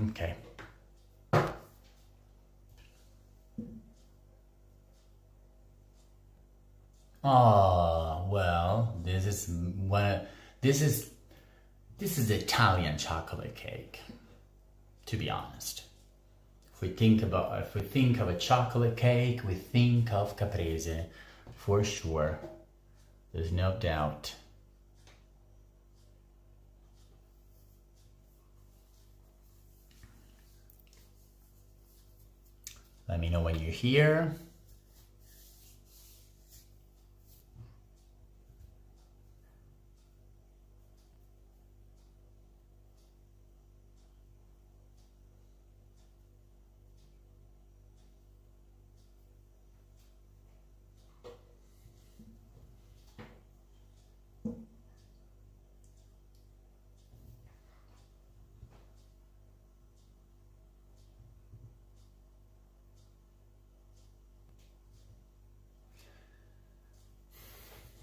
Okay. Oh, well, this is this is Italian chocolate cake, to be honest. If we think of a chocolate cake, we think of caprese, for sure. There's no doubt. Let me know when you're here.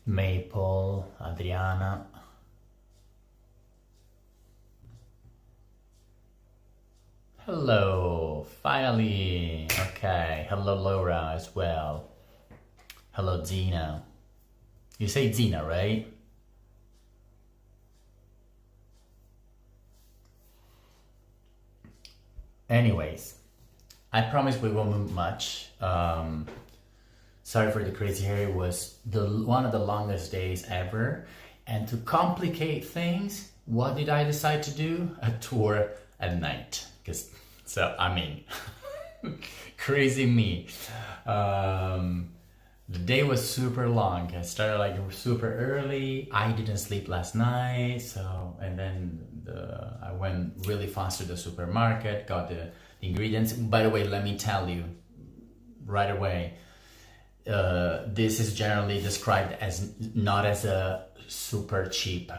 Maple, Adriana. Hello, finally. Okay, hello Laura as well. Hello Zina. You say Zina, right? Anyways, I promise we won't move much. Sorry for the crazy hair. It was one of the longest days ever. And to complicate things, what did I decide to do? A tour at night. I mean, crazy me. The day was super long. I started like super early. I didn't sleep last night. And then I went really fast to the supermarket, got the ingredients. By the way, let me tell you right away, this is generally described as not as a super cheap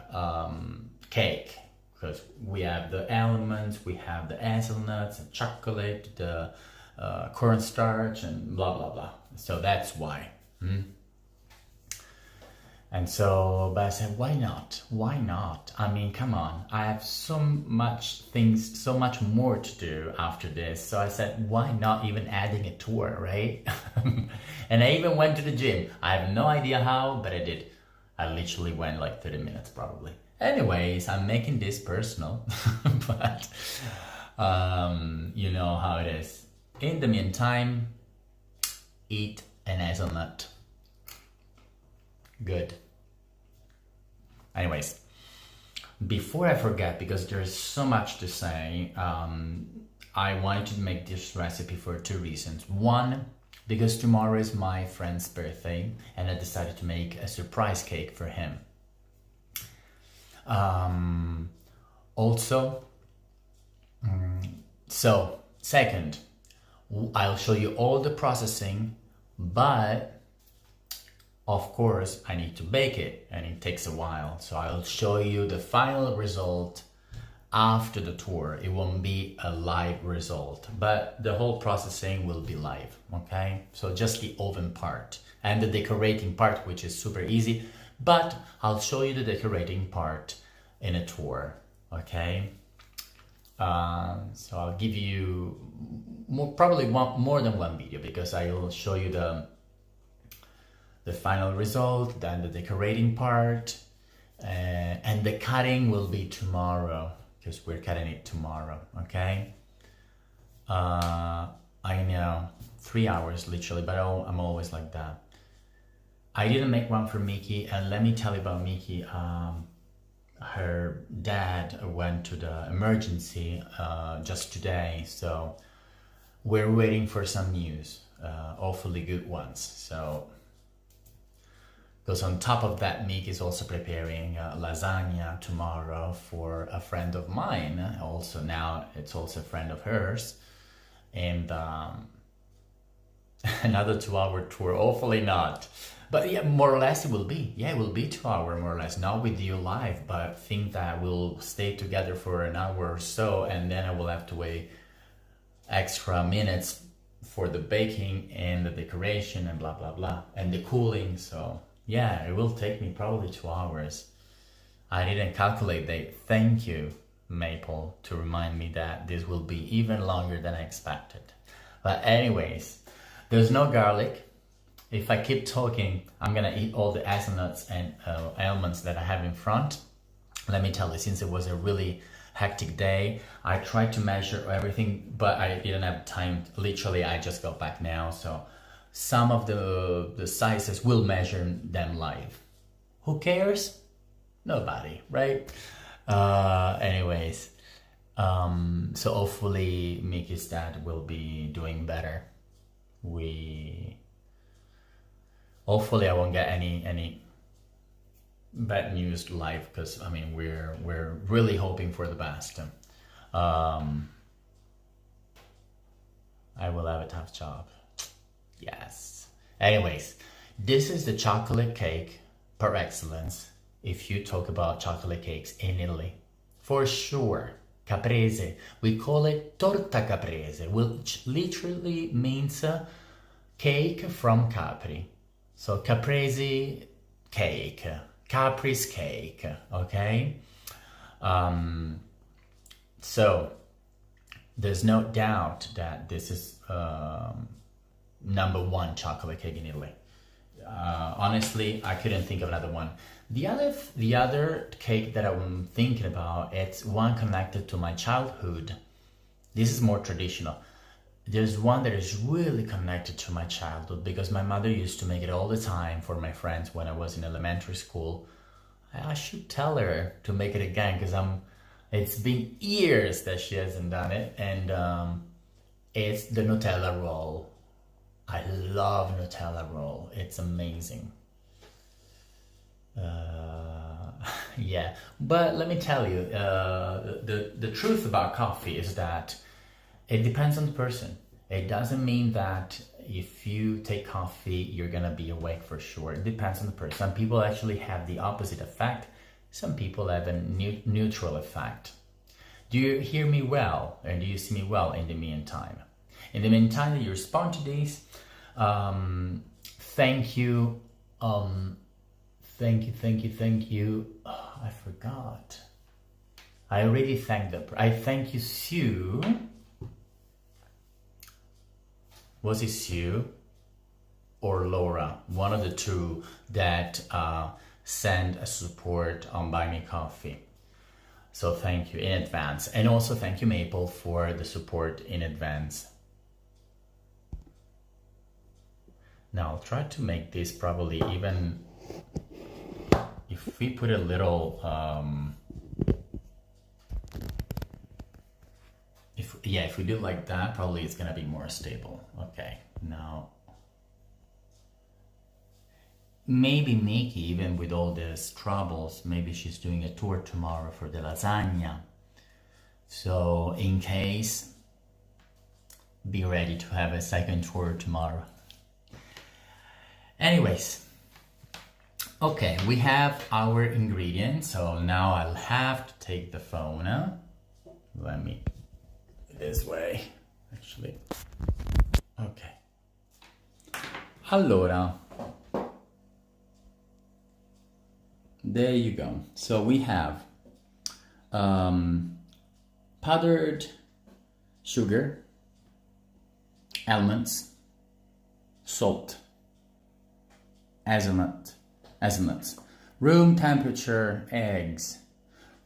cake, because we have the almonds, we have the hazelnuts and chocolate, the cornstarch and blah blah blah. So that's why. And so, but I said, why not? Why not? I mean, come on. I have so much more to do after this. So I said, why not even adding a tour, right? And I even went to the gym. I have no idea how, but I did. I literally went like 30 minutes probably. Anyways, I'm making this personal, but you know how it is. In the meantime, eat an hazelnut. Good. Anyways, before I forget, because there's so much to say, I wanted to make this recipe for two reasons. One, because tomorrow is my friend's birthday and I decided to make a surprise cake for him. So second, I'll show you all the processing, but of course, I need to bake it and it takes a while. So I'll show you the final result after the tour. It won't be a live result, but the whole processing will be live, okay? So just the oven part and the decorating part, which is super easy, but I'll show you the decorating part in a tour, okay? So I'll give you probably more than one video, because I will show you the final result, then the decorating part, and the cutting will be tomorrow, because we're cutting it tomorrow, okay? I know, 3 hours literally, but I'm always like that. I didn't make one for Miki, and let me tell you about Miki. Her dad went to the emergency just today, so we're waiting for some news, hopefully good ones. So, because on top of that, Miki is also preparing lasagna tomorrow for a friend of mine. Also now it's also a friend of hers, and another 2-hour tour. Hopefully not. But yeah, more or less it will be. Yeah, it will be 2 hours more or less. Not with you live, but I think that we'll stay together for an hour or so, and then I will have to wait extra minutes for the baking and the decoration and blah blah blah and the cooling. So yeah, it will take me probably 2 hours. I didn't calculate that. Thank you. maple to remind me that this will be even longer than I expected. But anyways, there's no garlic. If I keep talking, I'm gonna eat all the hazelnuts and almonds that I have in front. Let me tell you, since it was a really hectic day, I tried to measure everything, but I didn't have time. Literally, I just got back now, so some of the sizes will measure them live. Who cares? Nobody, right? Anyways, so hopefully Mickey's dad will be doing better. Hopefully I won't get any bad news live, because I mean we're really hoping for the best. I will have a tough job. Yes. Anyways, this is the chocolate cake par excellence if you talk about chocolate cakes in Italy. For sure. Caprese. We call it torta caprese, which literally means cake from Capri. So caprese cake, Capri's cake, okay? So there's no doubt that this is #1 chocolate cake in Italy. Honestly, I couldn't think of another one. The other cake that I'm thinking about, it's one connected to my childhood. This is more traditional. There's one that is really connected to my childhood because my mother used to make it all the time for my friends when I was in elementary school. I should tell her to make it again because it's been years that she hasn't done it, and it's the Nutella roll. I love Nutella roll. It's amazing. Yeah, but let me tell you, the truth about coffee is that it depends on the person. It doesn't mean that if you take coffee, you're gonna be awake for sure. It depends on the person. Some people actually have the opposite effect. Some people have a neutral effect. Do you hear me well? And do you see me well in the meantime? In the meantime that you respond to these, thank you. Thank you. Oh, I forgot. I already thanked them. I thank you, Sue. Was it Sue or Laura? One of the two that sent a support on Buy Me Coffee. So thank you in advance. And also thank you, Maple, for the support in advance. Now I'll try to make this probably even, if we put a little, if we do it like that, probably it's gonna be more stable. Okay, now, maybe Mickey, even with all these troubles, maybe she's doing a tour tomorrow for the lasagna. So in case, be ready to have a second tour tomorrow. Anyways, okay, we have our ingredients. So now I'll have to take the phone. Let me, this way, actually. Okay. Allora, there you go. So we have powdered sugar, almonds, salt, hazelnuts, room temperature eggs,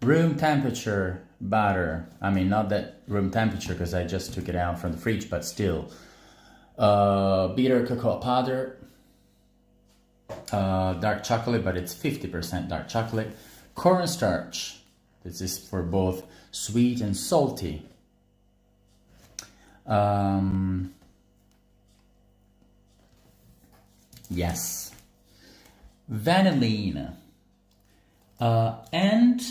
room temperature butter. I mean, not that room temperature because I just took it out from the fridge, but still. Bitter cocoa powder, dark chocolate, but it's 50% dark chocolate, cornstarch. This is for both sweet and salty. Yes. Vanillin. And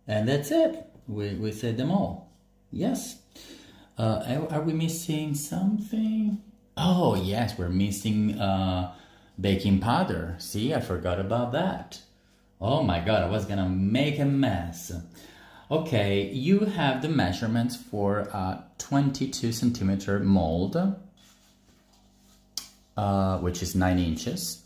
that's it. We said them all. Yes. Are we missing something? Oh yes, we're missing baking powder. See, I forgot about that. Oh my god, I was gonna make a mess. Okay, you have the measurements for a 22 centimeter mold, which is 9 inches.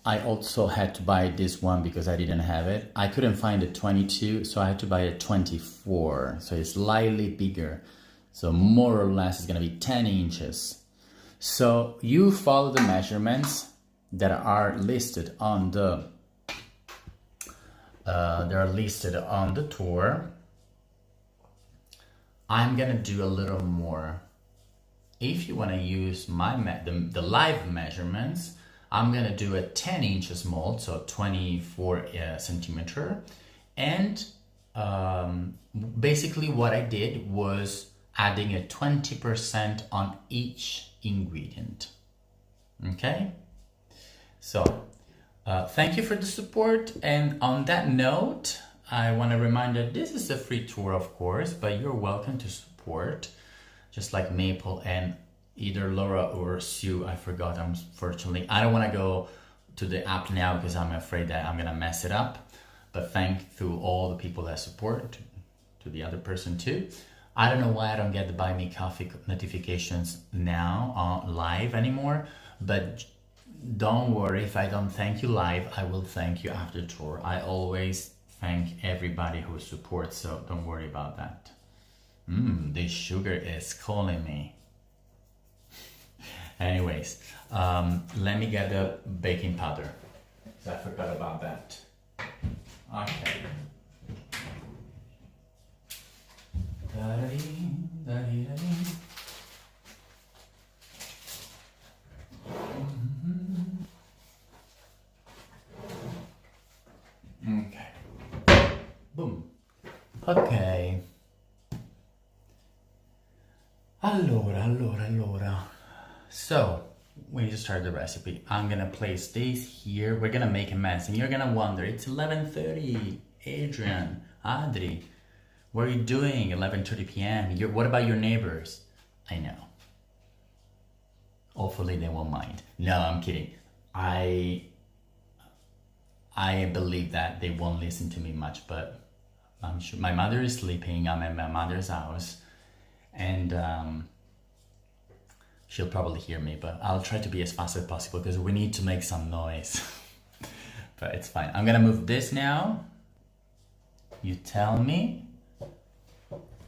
I also had to buy this one because I didn't have it. I couldn't find a 22, so I had to buy a 24. So it's slightly bigger. So more or less it's gonna be 10 inches. So you follow the measurements that are listed on the tour. I'm gonna do a little more. If you wanna use the live measurements, I'm gonna do a 10 inches mold, so 24 centimeter. And basically what I did was adding a 20% on each ingredient. Okay? So, thank you for the support. And on that note, I want to remind that this is a free tour, of course, but you're welcome to support, just like Maple and either Laura or Sue. I forgot, unfortunately. I don't want to go to the app now because I'm afraid that I'm going to mess it up. But thank to all the people that support, to the other person too. I don't know why I don't get the Buy Me Coffee notifications now on live anymore, but don't worry, if I don't thank you live, I will thank you after the tour. I always thank everybody who supports, so don't worry about that. This sugar is calling me. Anyways, let me get the baking powder. I forgot about that. Okay. Okay. Boom. Okay. Allora. So, we need to start the recipe. I'm gonna place this here. We're gonna make a mess, and you're gonna wonder, it's 11:30. Adrian, Adri, what are you doing? 11:30 p.m. What about your neighbors? I know. Hopefully they won't mind. No, I'm kidding. I believe that they won't listen to me much, but I'm sure my mother is sleeping. I'm at my mother's house, and she'll probably hear me, but I'll try to be as fast as possible because we need to make some noise. But it's fine. I'm gonna move this now. You tell me.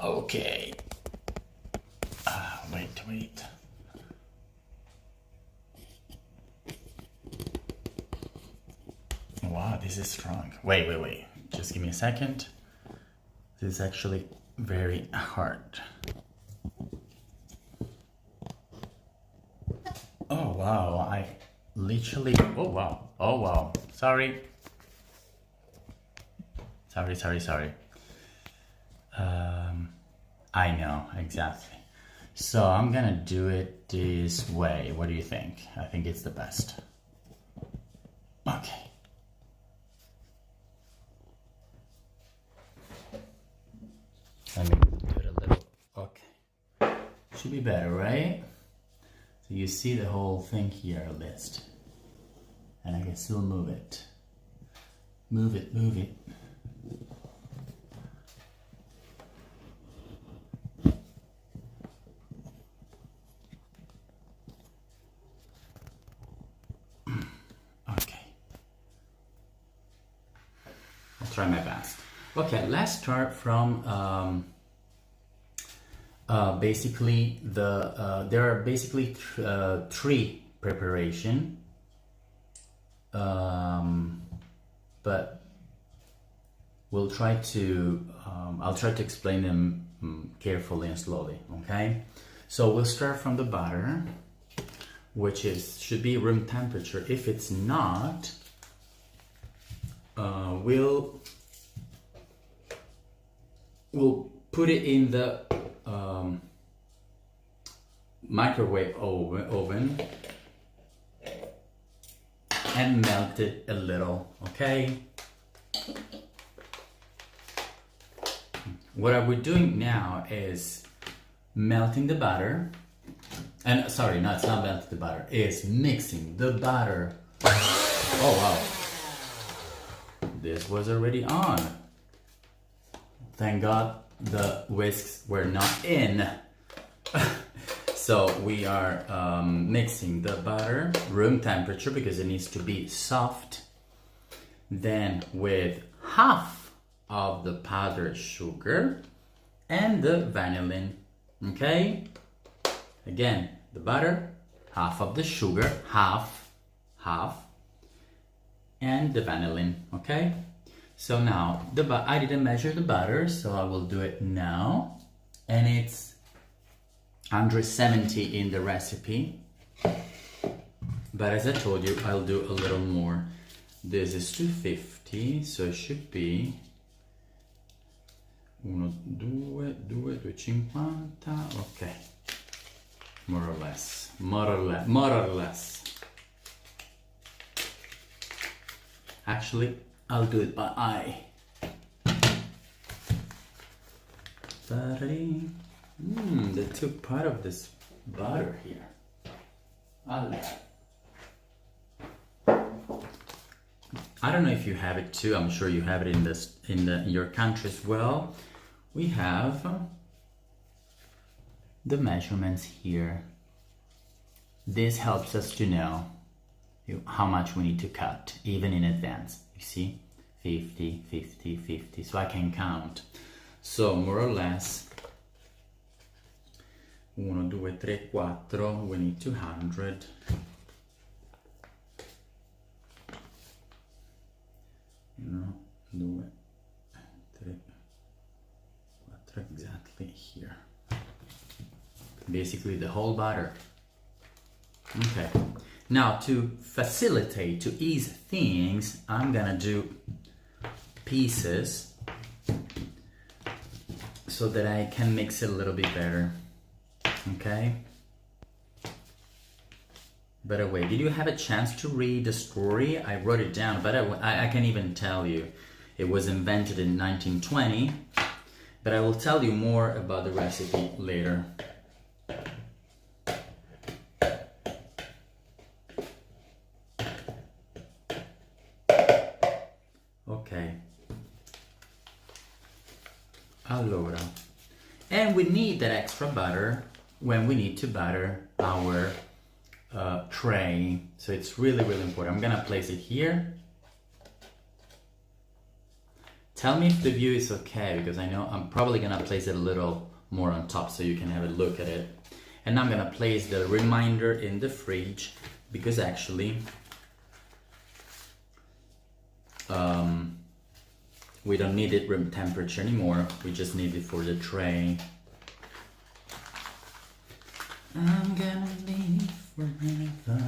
Okay. Wait. Wow, this is strong. Wait. Just give me a second. This is actually very hard. Oh wow, I literally, oh wow. Sorry. I know, exactly. So I'm gonna do it this way. What do you think? I think it's the best. Okay. Let me do it a little, okay. Should be better, right? So you see the whole thing here, list. And I can still move it. Move it. Try my best. Okay, let's start from basically there are basically three preparation, but we'll try to I'll try to explain them carefully and slowly. Okay, so we'll start from the butter, which should be room temperature. If it's not, we'll put it in the microwave oven and melt it a little, okay? What we're doing now is melting the butter, and sorry, no, it's not melting the butter, it's mixing the butter. Oh wow, this was already on. Thank God the whisks were not in. So we are mixing the butter, room temperature, because it needs to be soft. Then with half of the powdered sugar and the vanillin, okay? Again, the butter, half of the sugar, half, and the vanillin, okay? So now, I didn't measure the butter, so I will do it now. And it's 170 in the recipe. But as I told you, I'll do a little more. This is 250, so it should be 250, okay. More or less. Actually, I'll do it by eye. They took part of this butter here. I don't know if you have it too. I'm sure you have it in your country as well. We have the measurements here. This helps us to know how much we need to cut, even in advance. You see, 50, 50, 50, so I can count. So more or less, 1, 2, 3, 4, we need 200. 1, 2, 3, 4, exactly here. Basically the whole butter. Okay, now to facilitate, to ease things, I'm gonna do pieces so that I can mix it a little bit better. Okay? By the way, did you have a chance to read the story? I wrote it down, but I can even tell you. It was invented in 1920, but I will tell you more about the recipe later. Okay. Allora. And we need that extra butter when we need to butter our tray. So it's really, really important. I'm gonna place it here. Tell me if the view is okay, because I know I'm probably gonna place it a little more on top so you can have a look at it. And I'm gonna place the reminder in the fridge, because actually we don't need it room temperature anymore. We just need it for the tray. I'm gonna leave forever.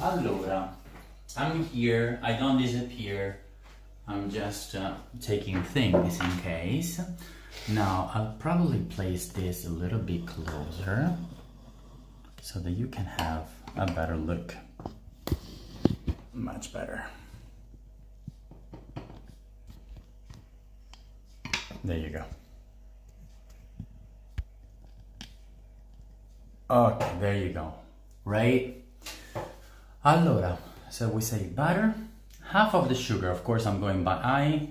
Allora, I'm here, I don't disappear, I'm just taking things in case. Now, I'll probably place this a little bit closer so that you can have a better look. Much better. There you go. Okay, there you go. Right? Allora, so we say butter, half of the sugar, of course I'm going by eye.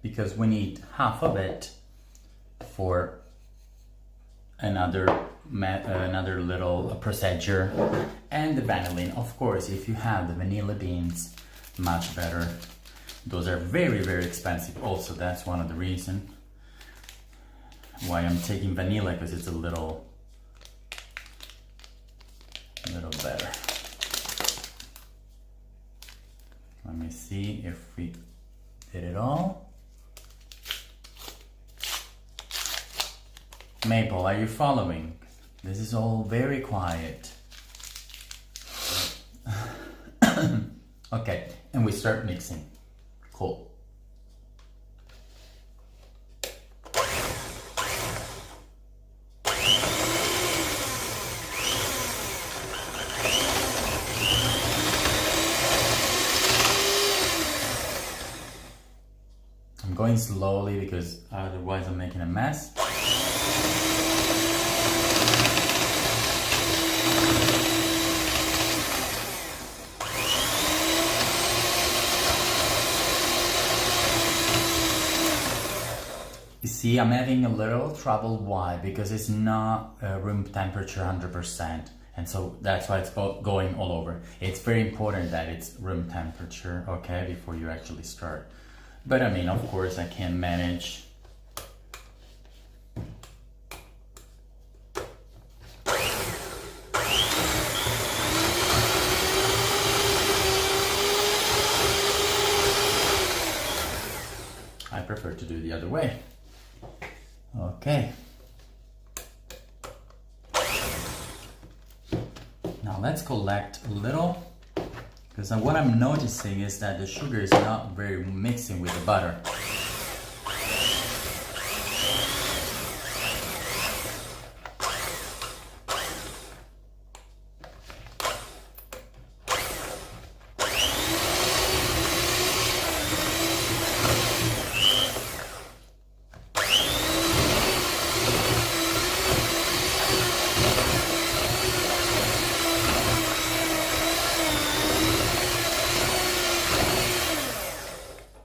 Because we need half of it for another little procedure. And the vanillin, of course, if you have the vanilla beans, much better. Those are very, very expensive also. That's one of the reasons why I'm taking vanilla, because it's a little better. Let me see if we did it all. Maple, are you following? This is all very quiet. Okay, and we start mixing. Cool. I'm going slowly because otherwise I'm making a mess. You see, I'm having a little trouble. Why? Because it's not room temperature 100%. And so that's why it's going all over. It's very important that it's room temperature, okay, before you actually start. But I mean, of course, I can manage. I prefer to do it the other way. Okay. Now let's collect a little, because what I'm noticing is that the sugar is not very mixing with the butter.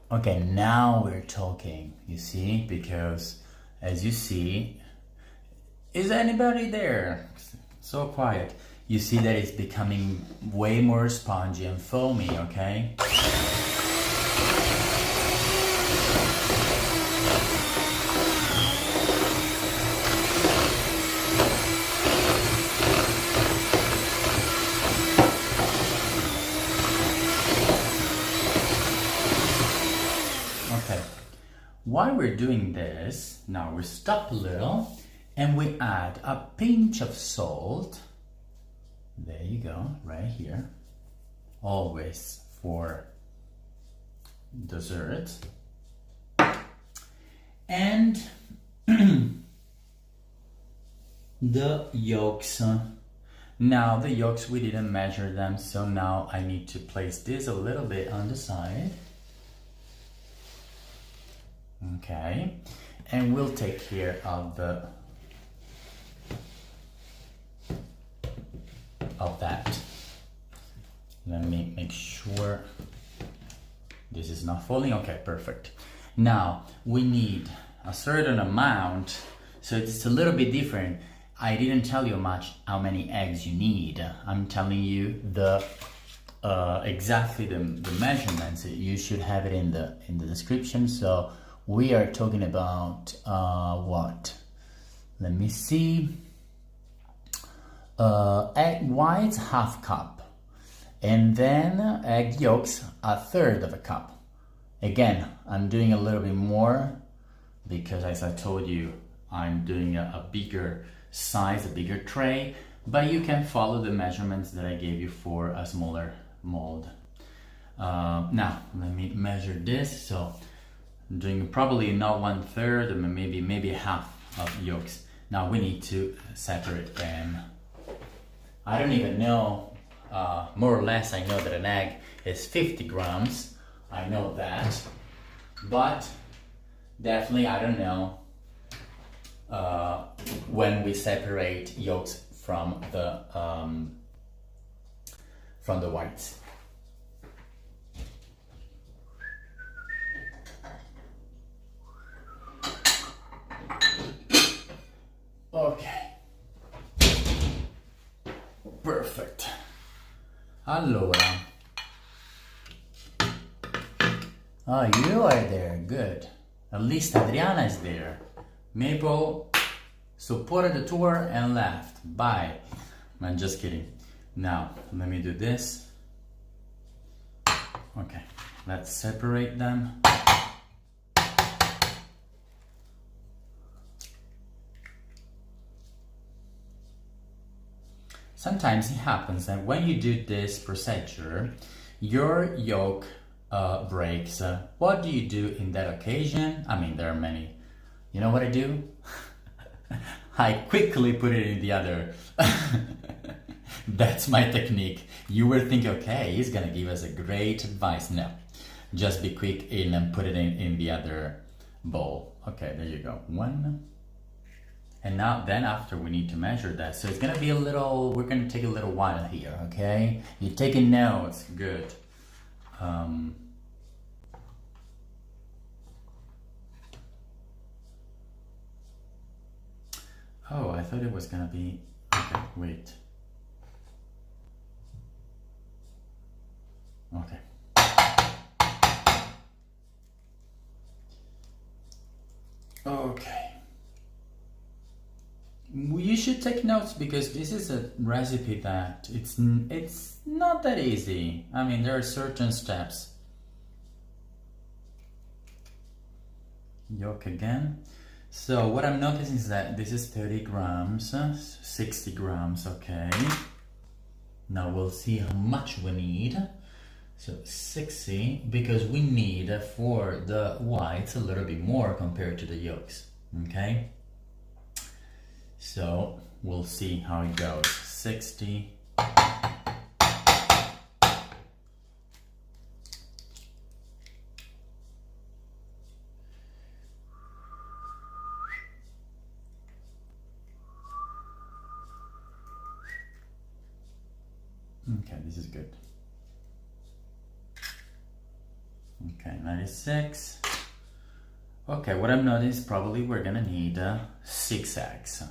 Okay, now we're talking, you see, because as you see, is anybody there? So quiet. You see that it's becoming way more spongy and foamy, okay? While we're doing this, now we stop a little and we add a pinch of salt. There you go, right here. Always for dessert. And the yolks. Now the yolks, we didn't measure them, so now I need to place this a little bit on the side. Okay, and we'll take care of that. Let me make sure this is not falling. Okay, perfect. Now we need a certain amount, so it's a little bit different. I didn't tell you how many eggs you need. I'm telling you the exactly the measurements. You should have it in the description. So we are talking about what? Let me see. Egg whites, 1/2 cup. And then egg yolks, 1/3 of a cup. Again, I'm doing a little bit more because, as I told you, I'm doing a bigger size, a bigger tray. But you can follow the measurements that I gave you for a smaller mold. Now, let me measure this. So I'm doing probably not 1/3, maybe half of yolks. Now we need to separate them. I don't even know, more or less I know that an egg is 50 grams. I know that, but definitely I don't know when we separate yolks from the whites. Ok, perfect. Allora, you are there, good. At least Adriana is there. Maple supported the tour and left. Bye. I'm just kidding. Now, let me do this. Okay, let's separate them. Sometimes it happens that when you do this procedure, your yolk breaks. What do you do in that occasion? I mean, there are many. You know what I do? I quickly put it in the other. That's my technique. You were thinking, okay, he's gonna give us a great advice. No. just be quick in and put it in the other bowl. Okay, there you go. One. And now then after we need to measure that. So it's gonna be we're gonna take a little while here, okay? You're taking notes, good. Oh, I thought it was gonna be, okay, wait. Okay. Okay. You should take notes because this is a recipe that it's not that easy. I mean, there are certain steps. Yolk again. So what I'm noticing is that this is 30 grams, 60 grams, okay. Now we'll see how much we need. So 60, because we need for the whites a little bit more compared to the yolks, okay? So we'll see how it goes. 60. Okay, this is good. Okay, 96. Okay, what I'm noticing is probably we're gonna need 6 eggs.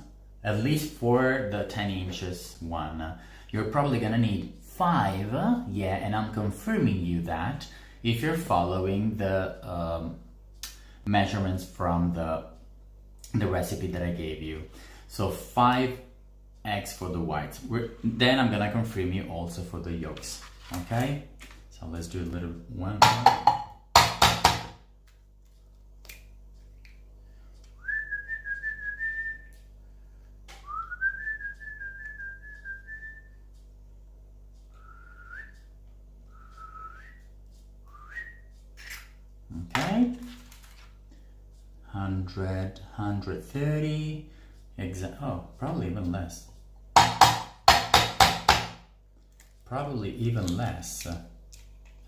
At least for the 10 inches one. You're probably gonna need 5, yeah, and I'm confirming you that if you're following the measurements from the recipe that I gave you. So 5 eggs for the whites. Then I'm gonna confirm you also for the yolks, okay? So let's do a little one. Okay, 100, 130, probably even less. Probably even less.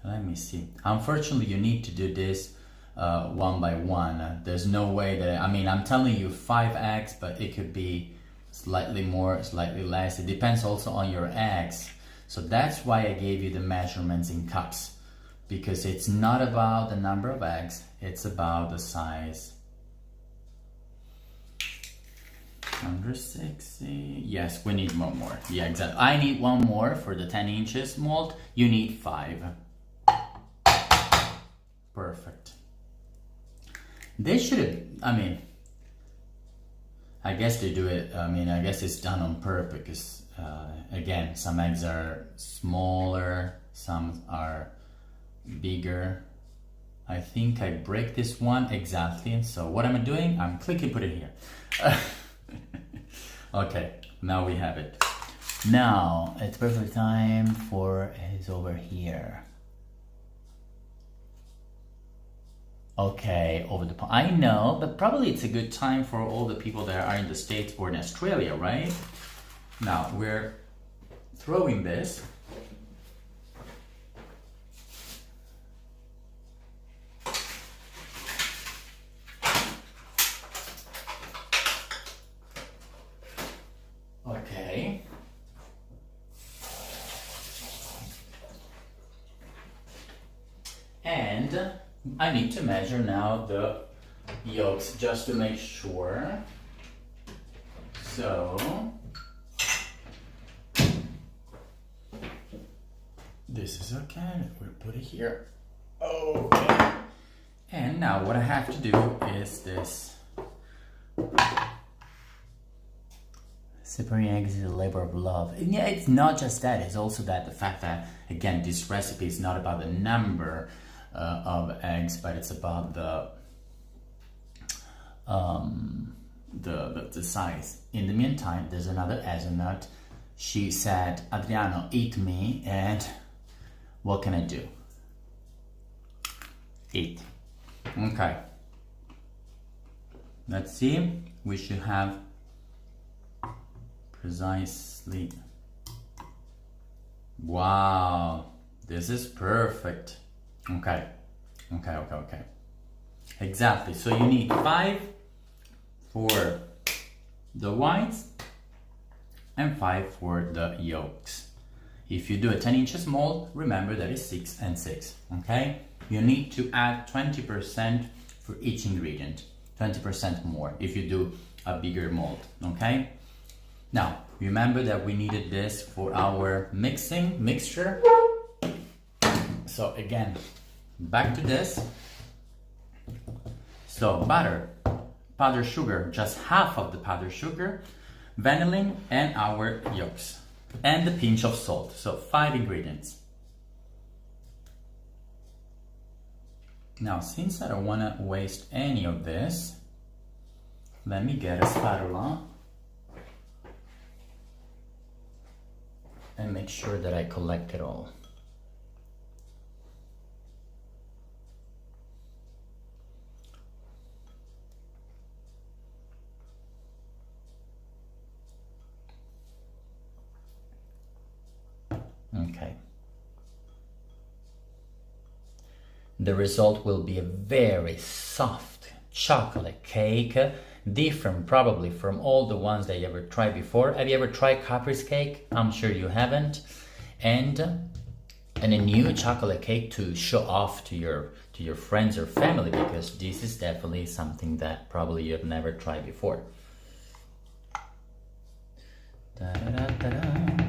Let me see. Unfortunately, you need to do this one by one. There's no way that, I mean, I'm telling you 5 eggs, but it could be slightly more, slightly less. It depends also on your eggs. So that's why I gave you the measurements in cups. Because it's not about the number of eggs, it's about the size. 160, yes, we need one more. Yeah, exactly. I need one more for the 10 inches mold. You need 5. Perfect. They should have, I mean, I guess they do it, I mean, I guess it's done on purpose because, again, some eggs are smaller, some are bigger. I think I break this one exactly, and so what I'm doing, I'm clicking put it here. Okay, now we have it. Now it's perfect time for it's over here. Okay, over the pond. I know, but probably it's a good time for all the people that are in the States or in Australia, right? Now we're throwing this. Okay. And I need to measure now the yolks just to make sure. So this is okay. We'll put it here. Okay. And now what I have to do is this. Separating eggs is a labor of love. And yeah, it's not just that. It's also that the fact that, again, this recipe is not about the number of eggs, but it's about the size. In the meantime, there's another hazelnut. She said, Adriano, eat me, and what can I do? Eat. Okay. Let's see. We should have precisely. Wow, this is perfect. Okay, Okay. Exactly. So you need 5 for the whites and 5 for the yolks. If you do a 10 inches mold, remember that is 6 and 6, okay? You need to add 20% for each ingredient, 20% more if you do a bigger mold, okay? Now, remember that we needed this for our mixture. So again, back to this. So butter, powdered sugar, just half of the powdered sugar, vanillin, and our yolks, and a pinch of salt. So 5 ingredients. Now, since I don't want to waste any of this, let me get a spatula and make sure that I collect it all. Okay. The result will be a very soft chocolate cake, different probably from all the ones that you ever tried before. Have you ever tried Capri's cake? I'm sure you haven't. And a new chocolate cake to show off to your friends or family, because this is definitely something that probably you've never tried before. Da-da-da-da-da.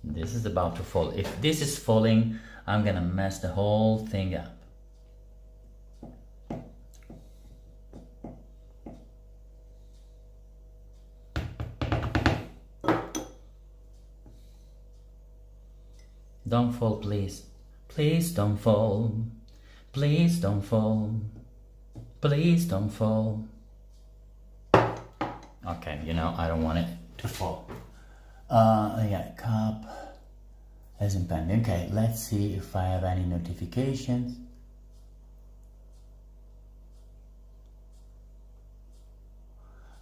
This is about to fall. If this is falling, I'm gonna mess the whole thing up. Don't fall, please. Please don't fall. Please don't fall. Please don't fall. Okay, I don't want it to fall. Yeah, cup as in pending. Okay, let's see if I have any notifications.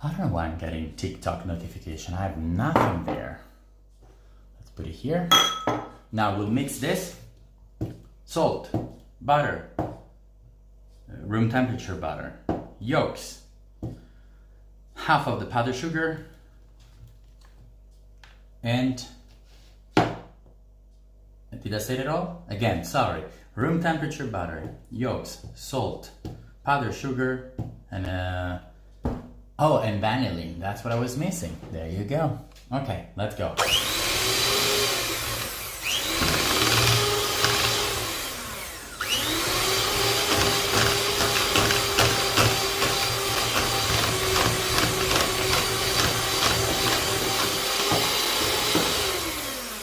I don't know why I'm getting TikTok notification. I have nothing there. Let's put it here. Now we'll mix this. Salt, butter, room temperature butter, yolks, half of the powdered sugar, and did I say it all? Again, sorry. Room temperature butter, yolks, salt, powdered sugar, and and vanillin. That's what I was missing. There you go. Okay, let's go.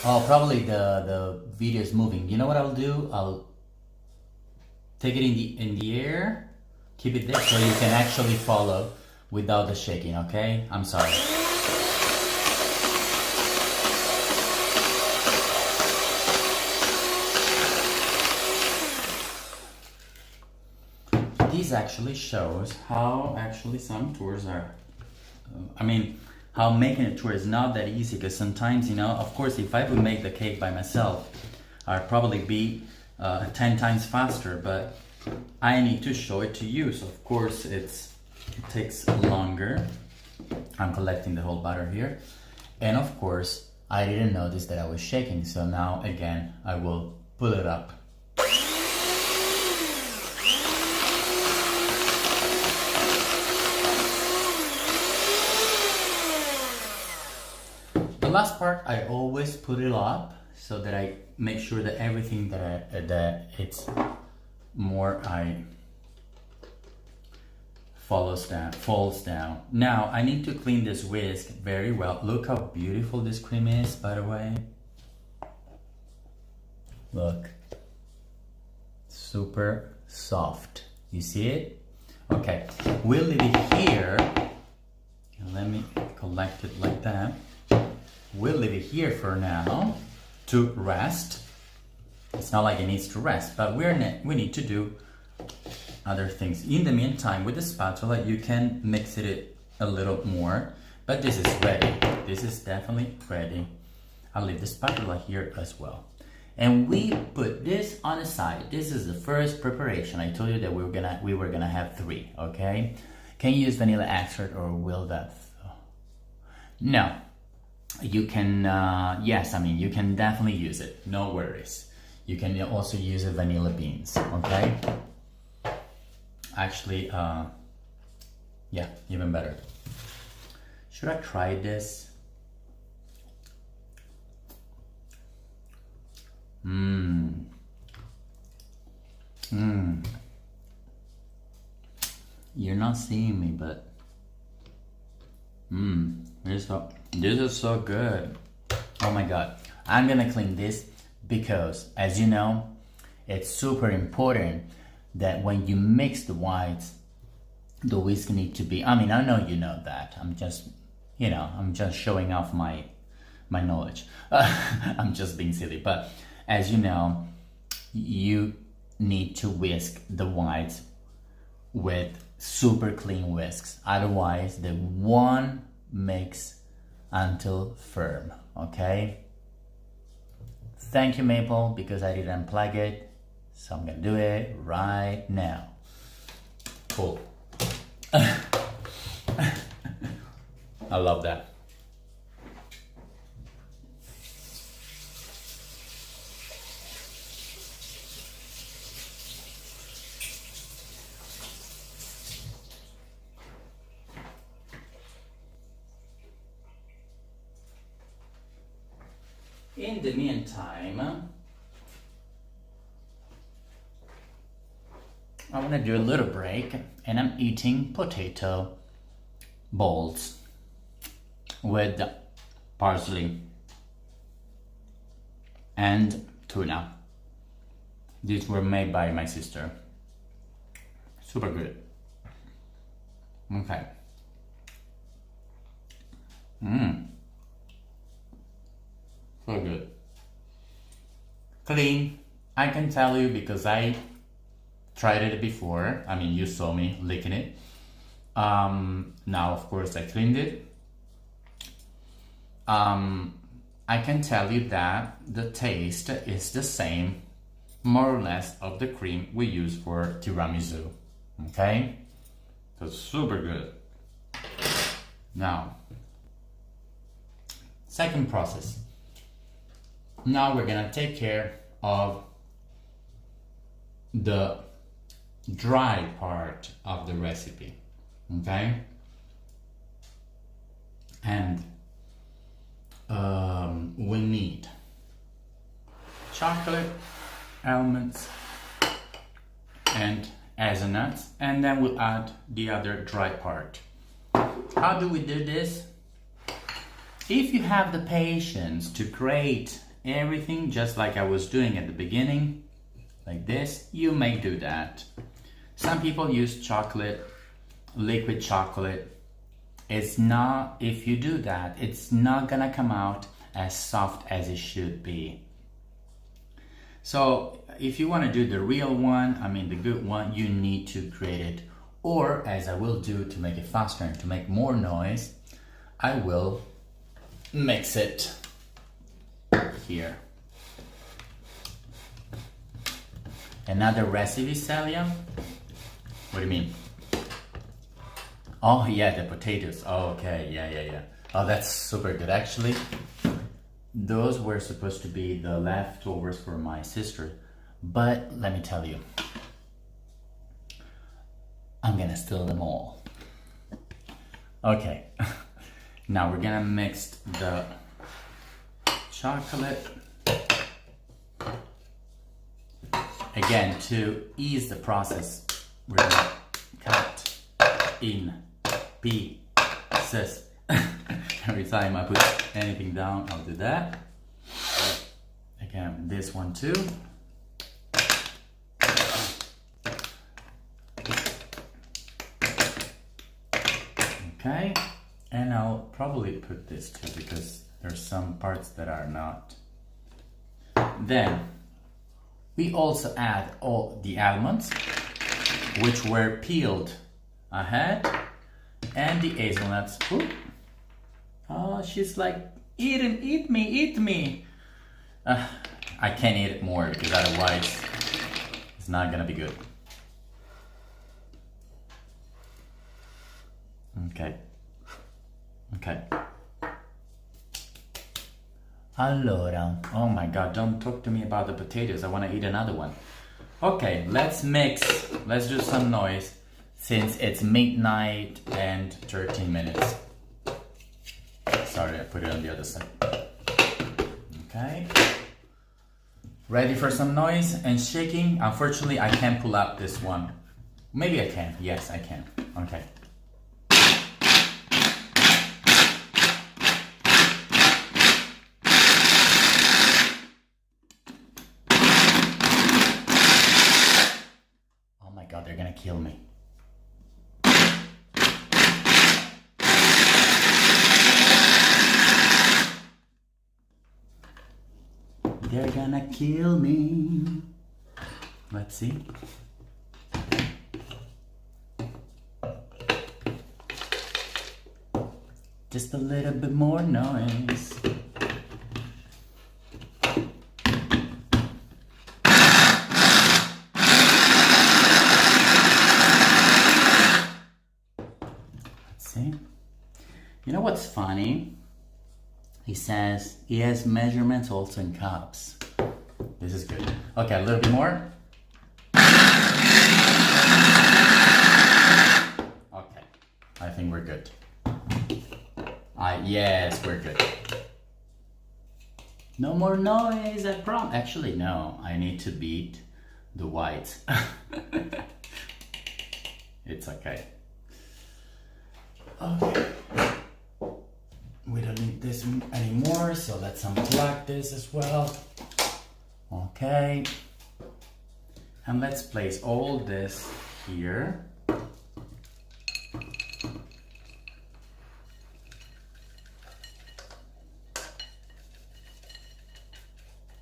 Oh, probably the video is moving. You know what I'll do? I'll take it in the air, keep it there so you can actually follow without the shaking, okay? I'm sorry. This actually shows how some tours are, how making a tour is not that easy, because sometimes, of course, if I would make the cake by myself, I'd probably be 10 times faster, but I need to show it to you, so of course it takes longer. I'm collecting the whole butter here, and of course I didn't notice that I was shaking, so now again I will pull it up. The last part, I always put it up so that I make sure that everything that it's more falls down. Now I need to clean this whisk very well. Look how beautiful this cream is, by the way. Look, super soft. You see it? Okay, we'll leave it here. Let me collect it like that. We'll leave it here for now to rest. It's not like it needs to rest, but we need to do other things. In the meantime, with the spatula, you can mix it a little more, But this is ready. This is definitely ready. I'll leave the spatula here as well. And we put this on the side. This is the first preparation. I told you that we were gonna have 3, okay? Can you use vanilla extract or will that? No. You can, yes, I mean, you can definitely use it. No worries. You can also use vanilla beans, okay? Actually, yeah, even better. Should I try this? You're not seeing me, but this is so good. Oh my god. I'm gonna clean this because, as you know, it's super important that when you mix the whites, the whisk need to be, I mean, I know you know that. I'm just, you know, I'm just showing off my knowledge. I'm just being silly, but as you know, you need to whisk the whites with super clean whisks. Otherwise, the one mix until firm, okay? Thank you, Maple, because I didn't unplug it. So I'm gonna do it right now. Cool. I love that. In the meantime, I want to do a little break, and I'm eating potato balls with parsley and tuna. These were made by my sister. Super good. Okay. So good. Clean. I can tell you because I tried it before. I mean, you saw me licking it. Now, of course, I cleaned it. I can tell you that the taste is the same, more or less, of the cream we use for tiramisu. Okay? So it's super good. Now, second process. Now we're gonna take care of the dry part of the recipe, okay? And we need chocolate, almonds, and hazelnuts, and then we'll add the other dry part. How do we do this? If you have the patience to create everything just like I was doing at the beginning, like this, you may do that. Some people use chocolate, liquid chocolate. It's not, if you do that, it's not gonna come out as soft as it should be. So if you want to do the real one, I mean the good one, you need to create it. Or, as I will do to make it faster and to make more noise, I will mix it here. Another recipe, Celia? What do you mean? Oh yeah, the potatoes. Oh, okay, yeah. Oh, that's super good. Actually, those were supposed to be the leftovers for my sister, but let me tell you, I'm gonna steal them all. Okay, now we're gonna mix the chocolate. Again, to ease the process, we're gonna cut in pieces. Every time I put anything down, I'll do that. Again, this one too. Okay, and I'll probably put this too because there's some parts that are not. Then we also add all the almonds, which were peeled ahead, and the hazelnuts. Ooh, Oh, she's like, eat me. I can't eat it more because otherwise it's not gonna be good. Okay. Allora, oh my god, don't talk to me about the potatoes. I want to eat another one. Okay, let's mix. Let's do some noise since it's midnight and 13 minutes. Sorry, I put it on the other side. Okay. Ready for some noise and shaking? Unfortunately, I can't pull up this one. Maybe I can. Yes, I can. Okay. God, they're gonna kill me. They're gonna kill me. Let's see. Just a little bit more noise. You know what's funny? He says he has measurements also in cups. This is good. Okay, a little bit more. Okay, I think we're good. Yes, we're good. No more noise, I promise. Actually, no, I need to beat the whites. It's okay. Okay. We don't need this anymore, so let's unplug this as well. Okay. And let's place all this here.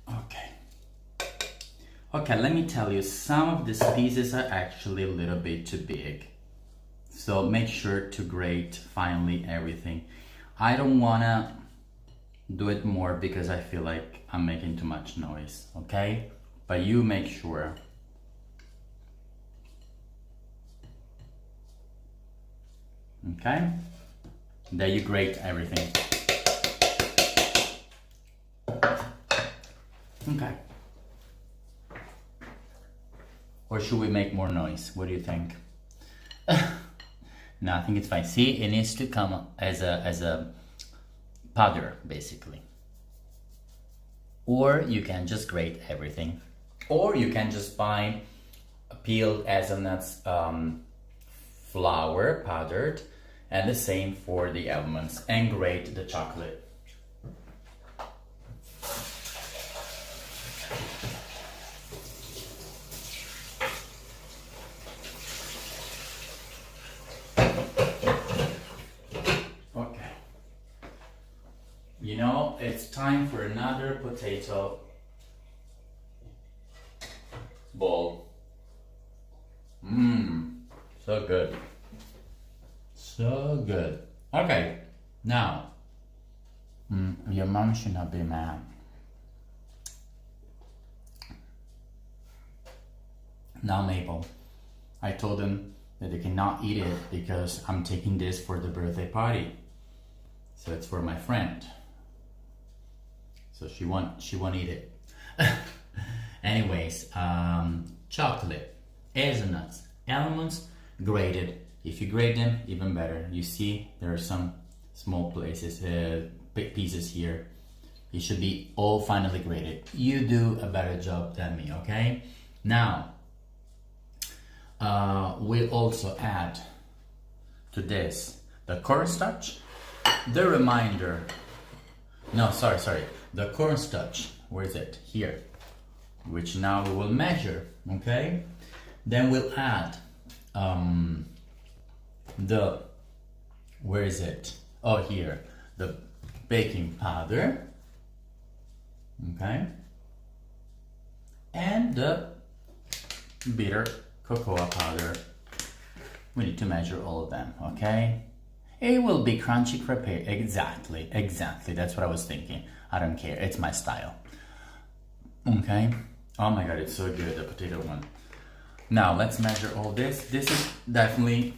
Okay. Okay, let me tell you, some of these pieces are actually a little bit too big. So make sure to grate finely everything. I don't wanna do it more because I feel like I'm making too much noise, okay? But you make sure. Okay? Then you grate everything. Okay. Or should we make more noise? What do you think? No, I think it's fine. See, it needs to come as a powder, basically. Or you can just grate everything. Or you can just buy peeled hazelnuts flour powdered, and the same for the almonds, and grate the chocolate. You know, it's time for another potato bowl. So good. So good. Okay, now, your mom should not be mad. Now, Maple, I told them that they cannot eat it because I'm taking this for the birthday party. So it's for my friend. So she won't eat it. Anyways, chocolate, hazelnuts, almonds, grated. If you grate them, even better. You see, there are some small places, big pieces here. It should be all finely grated. You do a better job than me, okay? Now, we'll also add to this the cornstarch, the reminder. No, sorry. The cornstarch, where is it? Here. Which now we will measure, okay? Then we'll add where is it? Oh, here. The baking powder, okay? And the bitter cocoa powder. We need to measure all of them, okay? It will be crunchy crepe. Exactly, exactly. That's what I was thinking. I don't care. It's my style. Okay. Oh my god, it's so good, the potato one. Now let's measure all this. This is definitely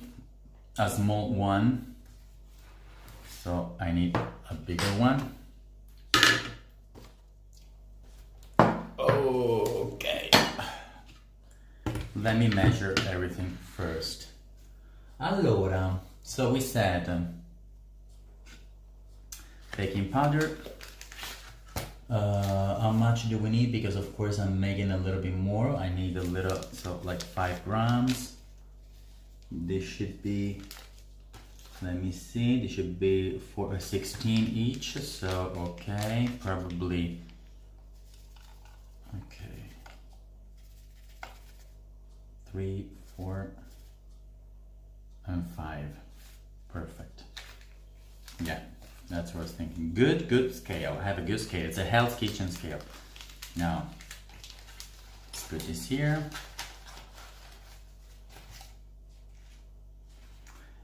a small one, so I need a bigger one. Okay. Let me measure everything first. Allora, so we said baking powder. How much do we need? Because of course I'm making a little bit more. I need a little, so like 5 grams. This should be, let me see, this should be 16 each. So okay, probably, okay, 3, 4, and 5. Perfect. Yeah. That's what I was thinking. Good scale. I have a good scale. It's a Hell's Kitchen scale. Now, let's put this here.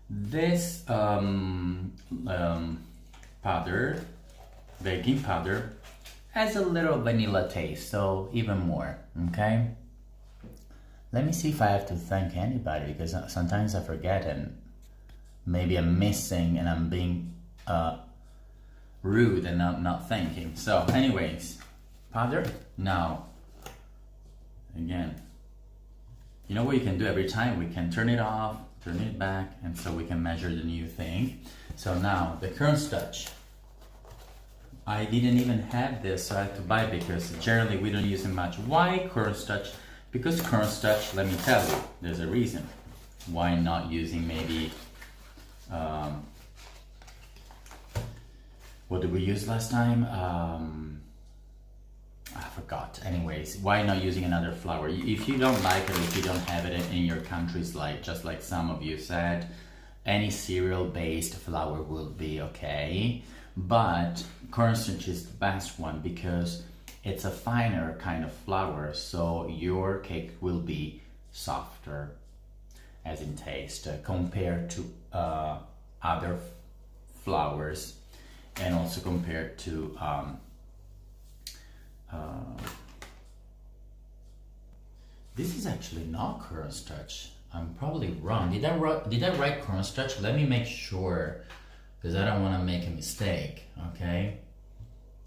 This powder, baking powder, has a little vanilla taste, so even more, okay? Let me see if I have to thank anybody, because sometimes I forget and maybe I'm missing and I'm being rude and not thanking. So anyways, powder. Now again, you know what you can do every time? We can turn it off, turn it back, and so we can measure the new thing. So now the cornstarch, I didn't even have this, so I had to buy it because generally we don't use it much. Why cornstarch? Because cornstarch, let me tell you, there's a reason why not using maybe what did we use last time? I forgot. Anyways, why not using another flour? If you don't like it, if you don't have it in your countries, like just like some of you said, any cereal-based flour will be okay. But cornstarch is the best one because it's a finer kind of flour, so your cake will be softer as in taste compared to other flours. And also compared to this is actually not cornstarch. I'm probably wrong. Did I write cornstarch? Let me make sure, because I don't want to make a mistake. Okay,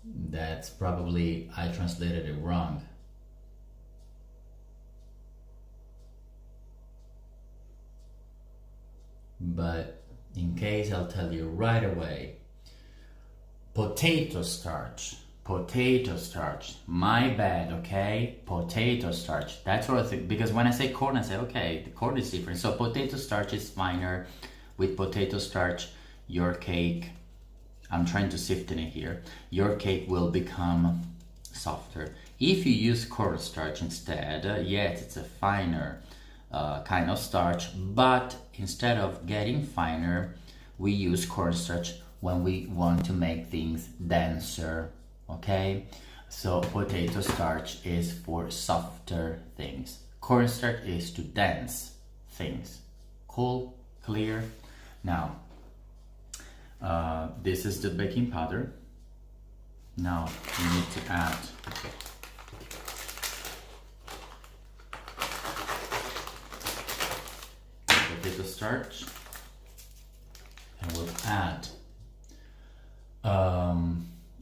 that's probably I translated it wrong. But in case, I'll tell you right away. Potato starch, my bad, okay? Potato starch, that's what I think, because when I say corn, I say, okay, the corn is different. So potato starch is finer. With potato starch, your cake, I'm trying to sift in it here, your cake will become softer. If you use cornstarch instead, yes, it's a finer kind of starch, but instead of getting finer, we use cornstarch when we want to make things denser, okay? So potato starch is for softer things. Cornstarch is to dense things. Cool, clear? Now, this is the baking powder. Now you need to add potato starch, and we'll add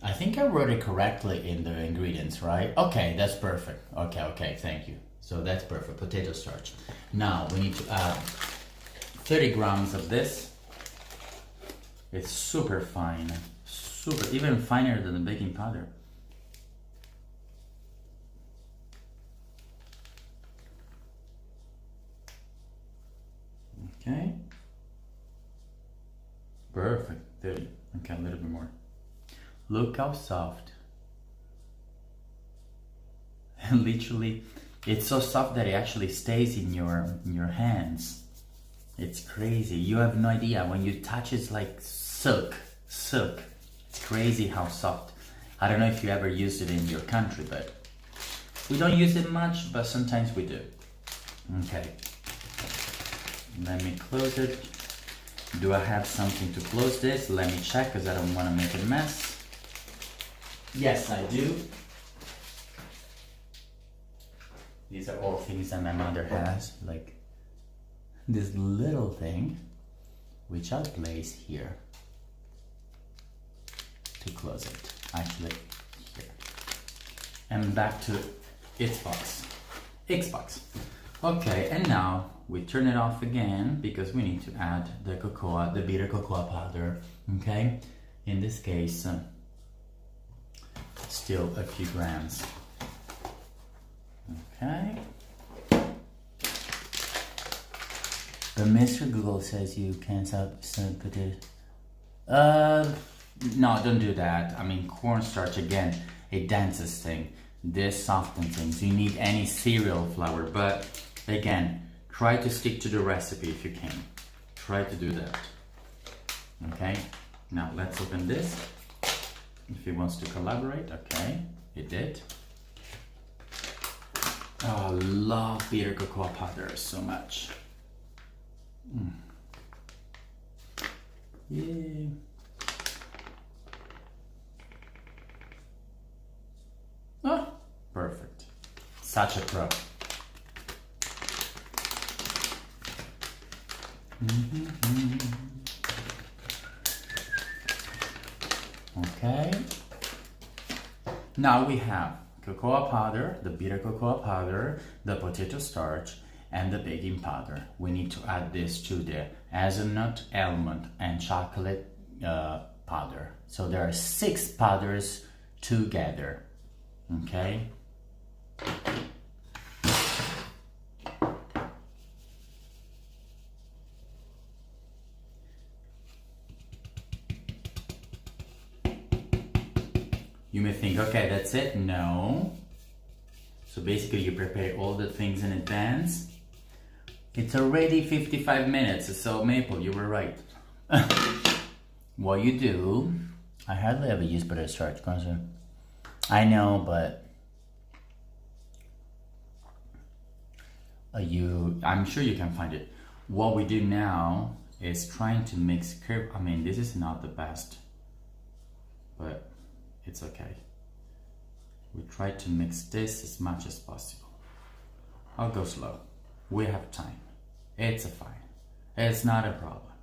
I think I wrote it correctly in the ingredients, right? Okay, that's perfect. Okay, thank you. So that's perfect, potato starch. Now we need to add 30 grams of this. It's super fine, even finer than the baking powder. Okay. Perfect, 30. Okay, a little bit more. Look how soft. And literally, it's so soft that it actually stays in your hands. It's crazy. You have no idea. When you touch it, it's like silk. It's crazy how soft. I don't know if you ever used it in your country, but we don't use it much, but sometimes we do. Okay. Let me close it. Do I have something to close this? Let me check because I don't want to make a mess. Yes, I do. These are all things that my mother has, like this little thing, which I'll place here to close it. Actually, here. And back to its box. Xbox. Okay, and now we turn it off again because we need to add the cocoa, the bitter cocoa powder. Okay, in this case, still a few grams. Okay. But Mr. Google says you can't put it. No, don't do that. I mean, cornstarch again, a dentist thing. This softens things. You need any cereal flour, but again, try to stick to the recipe if you can. Try to do that. Okay. Now let's open this. If he wants to collaborate, okay, he did. Oh, I love bitter cocoa powder so much. Yeah. Oh, perfect. Such a pro. Okay. Now we have cocoa powder, the bitter cocoa powder, the potato starch, and the baking powder. We need to add this to the hazelnut, almond, and chocolate powder. So there are 6 powders together. Okay. You may think, okay, that's it. No. So basically you prepare all the things in advance. It's already 55 minutes, so Maple, you were right. What you do, I hardly ever use butter starch, concern. I know, but I'm sure you can find it. What we do now is trying to mix I mean, this is not the best, but it's okay. We try to mix this as much as possible. I'll go slow. We have time. It's fine. It's not a problem.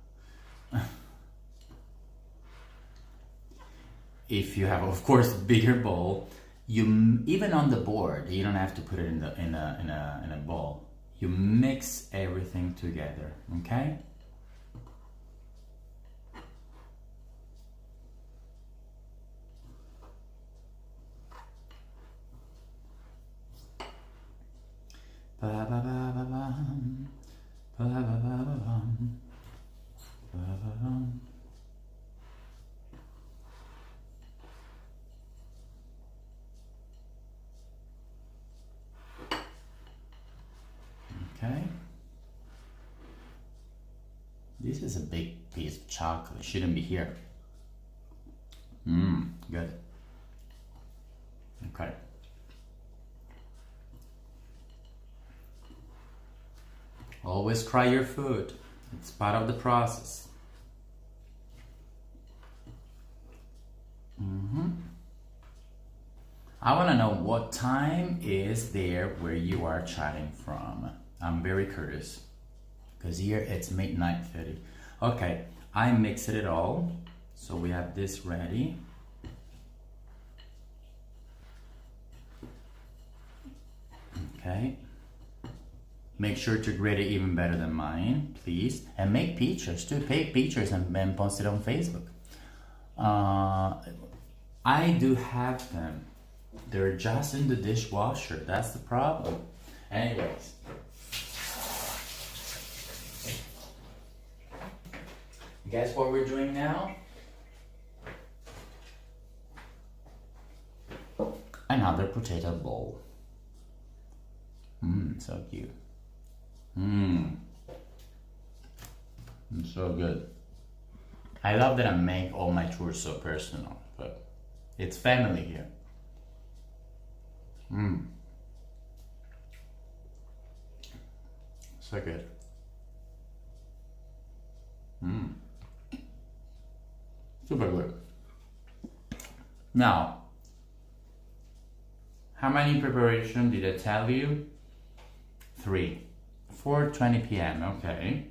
If you have, of course, a bigger bowl, you even on the board, you don't have to put it in a bowl. You mix everything together, okay? Okay. This is a big piece of chocolate. It shouldn't be here. Good. Okay. Always try your food. It's part of the process. I want to know what time is there where you are chatting from. I'm very curious. Because here it's midnight 30. Okay, I mixed it all. So we have this ready. Okay. Make sure to grade it even better than mine, please. And make pictures too. Take pictures and post it on Facebook. I do have them. They're just in the dishwasher. That's the problem. Anyways. Guess what we're doing now? Another potato bowl. So cute. It's so good. I love that I make all my tours so personal, but it's family here. So good. Super good. Now, how many preparation did I tell you? 3. 4:20 p.m. Okay.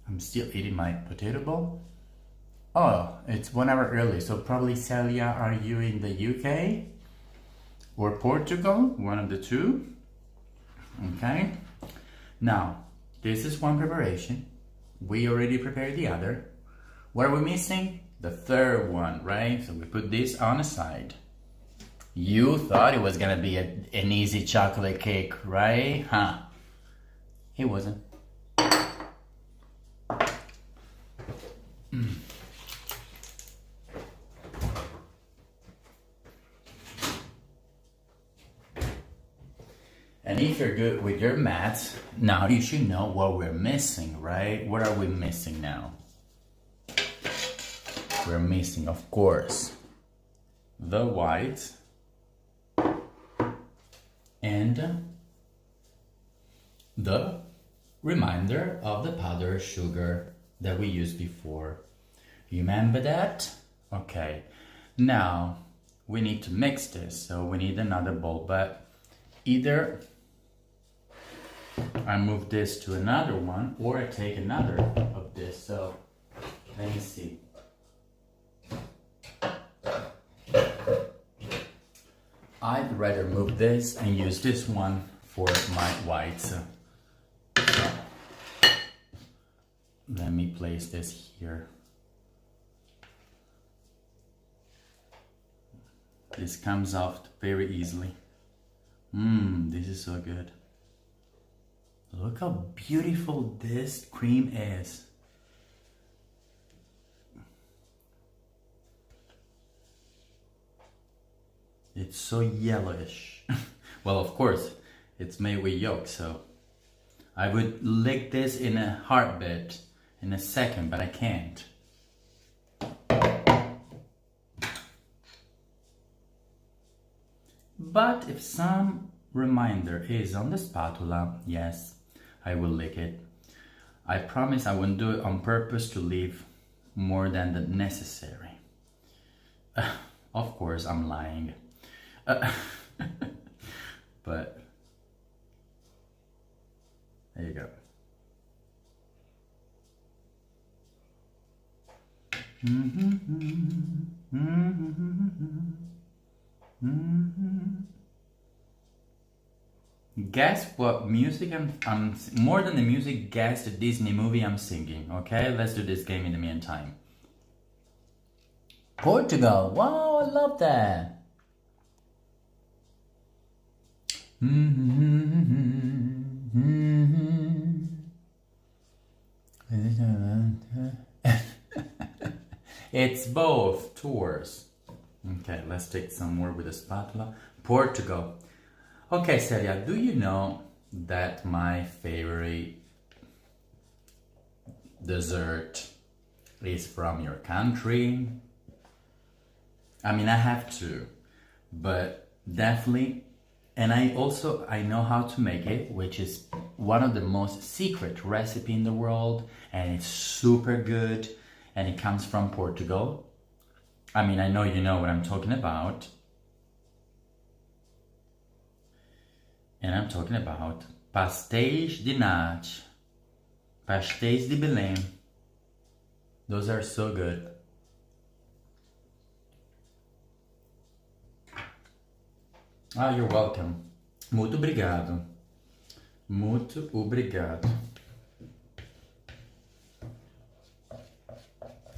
I'm still eating my potato bowl. Oh, it's 1 hour early, so probably Celia, are you in the UK or Portugal? One of the two. Okay. Now, this is one preparation. We already prepared the other. What are we missing? The third one, right? So we put this on the side. You thought it was gonna be an easy chocolate cake, right? Huh? It wasn't. And if you're good with your maths, now you should know what we're missing, right? What are we missing now? We're missing, of course, the white and the reminder of the powdered sugar that we used before. You remember that? Okay. Now we need to mix this, so we need another bowl, but either I move this to another one or I take another of this. So let me see. I'd rather move this and use this one for my whites. So let me place this here. This comes off very easily. This is so good. Look how beautiful this cream is. It's so yellowish. Well, of course, it's made with yolk, so I would lick this in a heartbeat in a second, but I can't. But if some reminder is on the spatula, yes, I will lick it. I promise I won't do it on purpose to leave more than the necessary. Of course, I'm lying. But there you go. Guess what music I'm more than the music, guess the Disney movie I'm singing. Okay, let's do this game in the meantime. Portugal. Wow, I love that. It's both tours. Okay, let's take some more with a spatula. Portugal. Okay, Celia, do you know that my favorite dessert is from your country? I mean, I have to, but definitely. And I know how to make it, which is one of the most secret recipe in the world, and it's super good, and it comes from Portugal. I mean, I know you know what I'm talking about. And I'm talking about pastéis de nata, pastéis de Belém. Those are so good. Ah, you're welcome. Muito obrigado. Muito obrigado.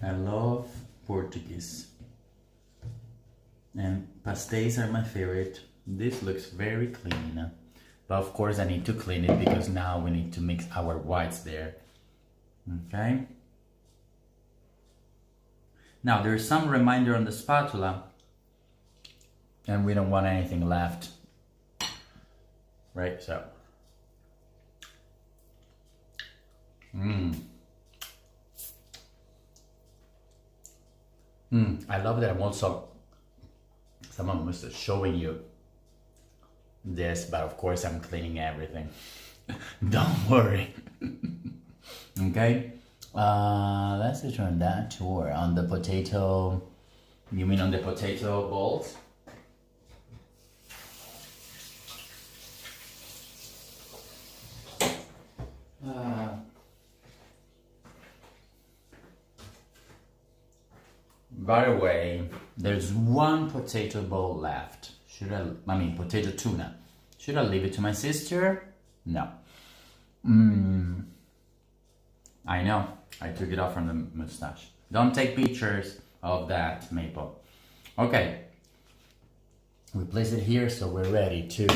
I love Portuguese. And pastéis are my favorite. This looks very clean. But of course I need to clean it because now we need to mix our whites there. Okay. Now there's some reminder on the spatula. And we don't want anything left. Right, so. I love that I'm also, someone was showing you this, but of course I'm cleaning everything. Don't worry. Okay, let's return that tour on the potato. You mean on the potato balls? By the way, there's one potato ball left. I mean potato tuna. Should I leave it to my sister? No. I know, I took it off from the mustache. Don't take pictures of that, Maple. Okay, we place it here, so we're ready to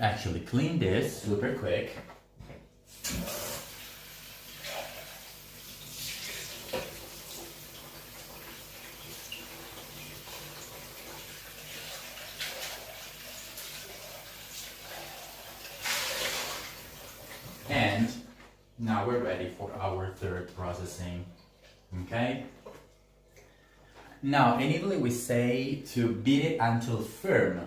actually clean this super quick. And now we're ready for our third processing, okay? Now, in Italy we say to beat it until firm.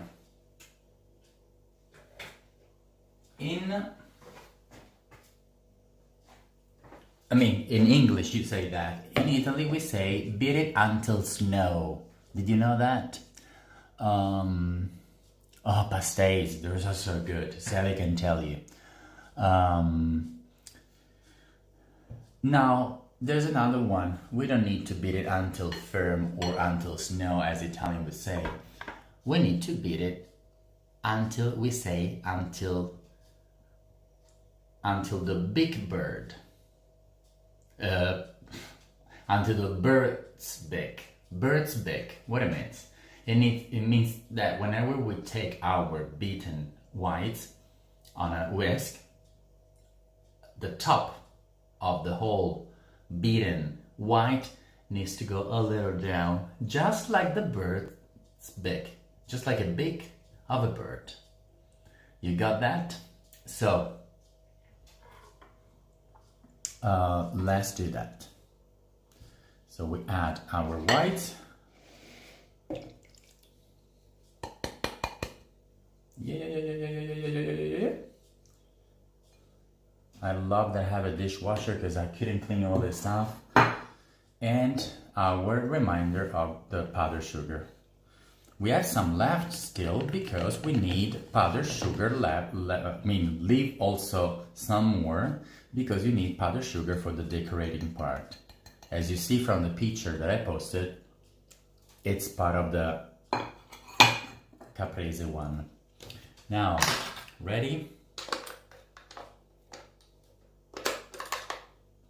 In English you say that. In Italy we say beat it until snow. Did you know that? Oh, pastéis, those are so good. Sally can tell you. Now, there's another one. We don't need to beat it until firm or until snow, as Italian would say. We need to beat it until we say until the big bird. Until the bird's big. Bird's big. What it means? It means that whenever we take our beaten whites on a whisk, the top of the whole beaten white needs to go a little down, just like the bird's beak, just like a beak of a bird. You got that? So let's do that. So we add our white. Yeah. I love that I have a dishwasher because I couldn't clean all this stuff. And our reminder of the powdered sugar. We have some left still because we need powdered sugar leave also some more because you need powdered sugar for the decorating part. As you see from the picture that I posted, it's part of the caprese one. Now, ready?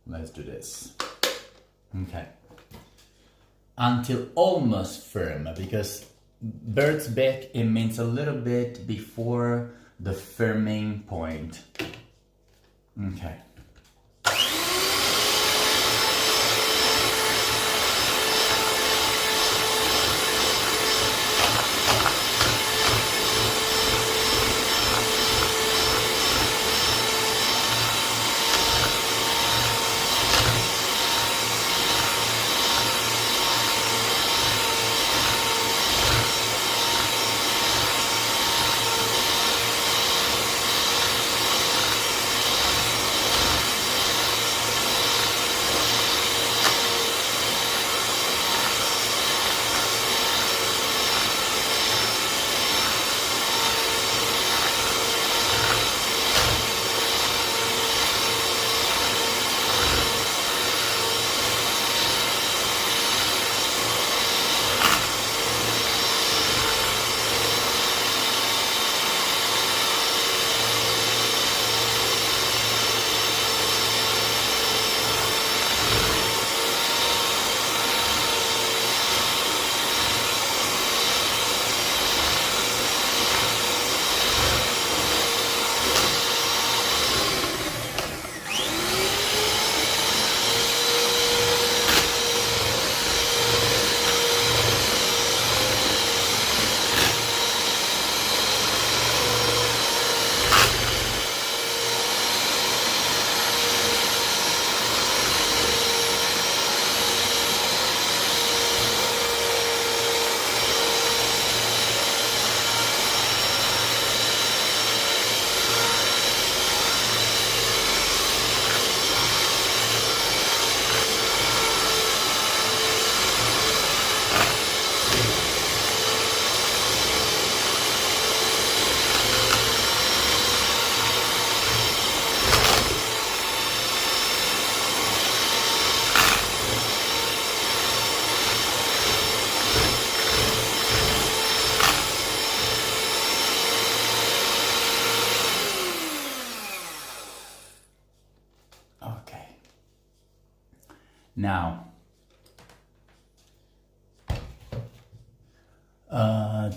Let's do this. Okay. Until almost firm, because bird's beak, it means a little bit before the firming point. Okay. Now,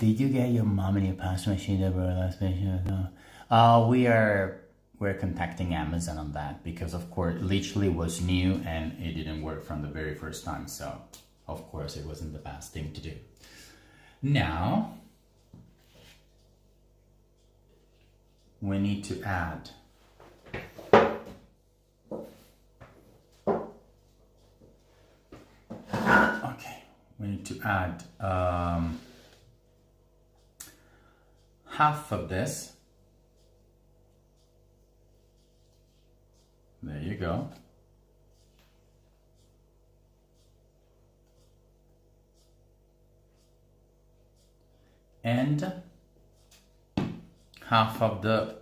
did you get your mom a new pasta machine that were last machine? We're contacting Amazon on that because of course literally was new and it didn't work from the very first time, so of course it wasn't the best thing to do. Now we need to add half of this. There you go. And half of the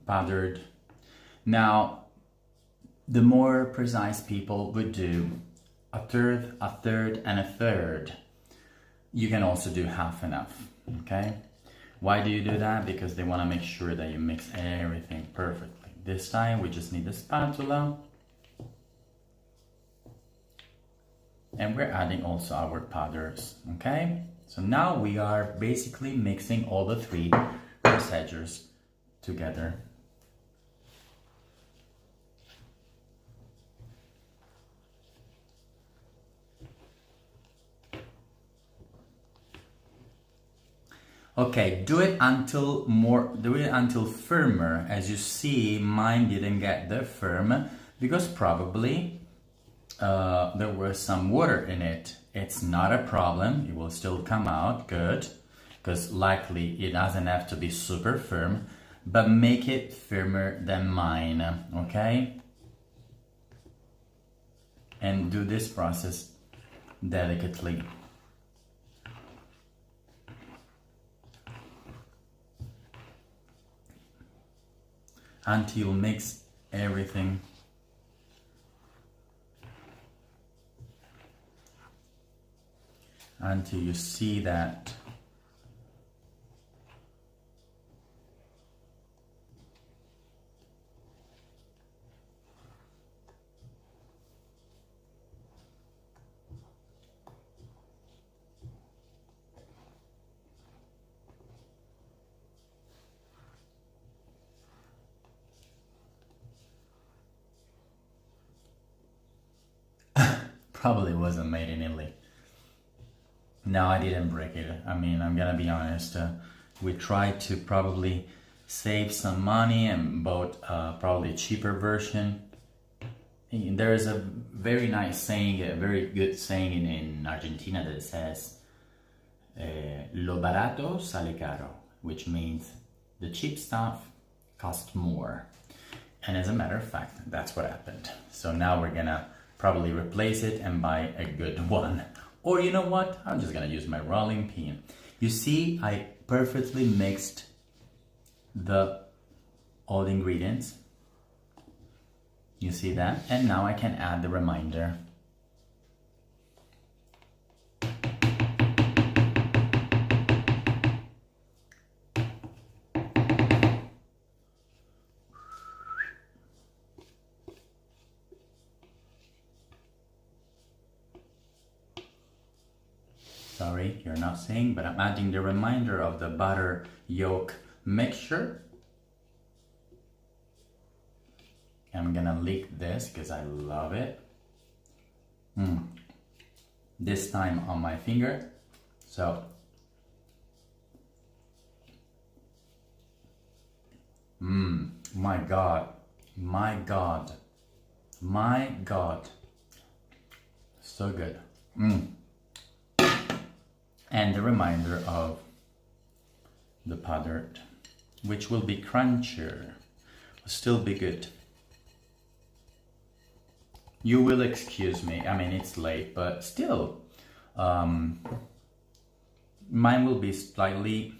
powdered. Now, the more precise people would do a third, and a third. You can also do half enough, okay? Why do you do that? Because they want to make sure that you mix everything perfectly. This time we just need the spatula. And we're adding also our powders, okay? So now we are basically mixing all the three procedures together. Okay, do it until firmer. As you see, mine didn't get that firm because probably there was some water in it. It's not a problem, it will still come out good, because likely it doesn't have to be super firm, but make it firmer than mine, okay? And do this process delicately. Until you mix everything. Until you see that probably wasn't made in Italy. No, I didn't break it. I mean, I'm gonna be honest. We tried to probably save some money and bought probably a cheaper version. There is a very nice saying, a very good saying in Argentina that says "Lo barato sale caro," which means the cheap stuff costs more. And as a matter of fact, that's what happened. So now we're gonna probably replace it and buy a good one. Or you know what? I'm just gonna use my rolling pin. You see, I perfectly mixed all the ingredients. You see that? And now I can add the remainder. Sorry, you're not seeing, but I'm adding the remainder of the butter yolk mixture. I'm gonna lick this because I love it. This time on my finger. So, my God, my God, my God, so good. And the reminder of the powdered, which will be crunchier, will still be good. You will excuse me, I mean it's late, but still, mine will be slightly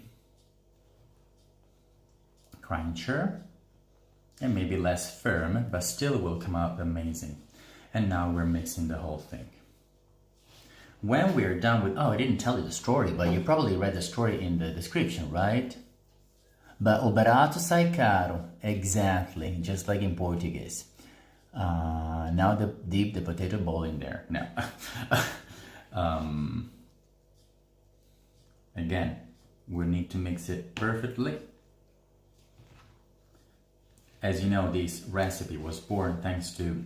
crunchier and maybe less firm, but still will come out amazing. And now we're mixing the whole thing. When we're done with, I didn't tell you the story, but you probably read the story in the description, right? But o barato sai caro, exactly, just like in Portuguese. Now dip the potato ball in there. No. Again, we need to mix it perfectly. As you know, this recipe was born thanks to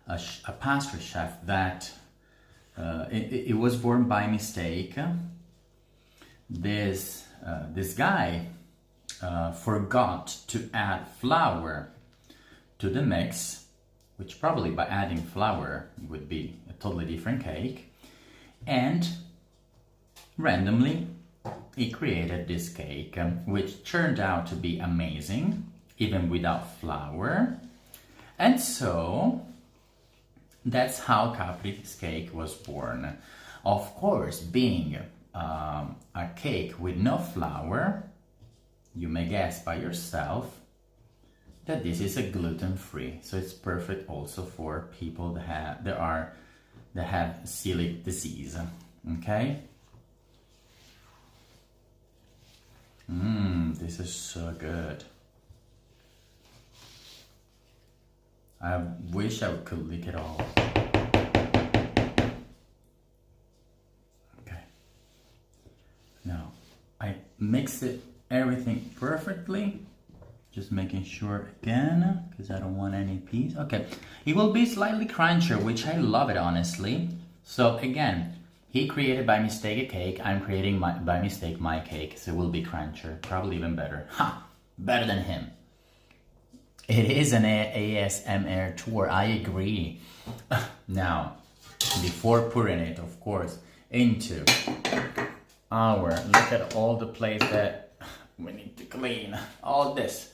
a pastry chef that it was born by mistake. This guy forgot to add flour to the mix, which probably by adding flour would be a totally different cake, and randomly he created this cake, which turned out to be amazing even without flour. And so that's how Capri's cake was born. Of course, being a cake with no flour, you may guess by yourself that this is a gluten-free, so it's perfect also for people that have celiac disease. Okay. This is so good. I wish I could lick it all. Okay. Now, I mix everything perfectly. Just making sure again, because I don't want any piece. Okay. It will be slightly crunchier, which I love it, honestly. So again, he created by mistake a cake. I'm creating by mistake my cake. So it will be crunchier. Probably even better. Ha! Better than him. It is an ASMR tour, I agree. Now, before putting it, of course, into look at all the plates that we need to clean. All this,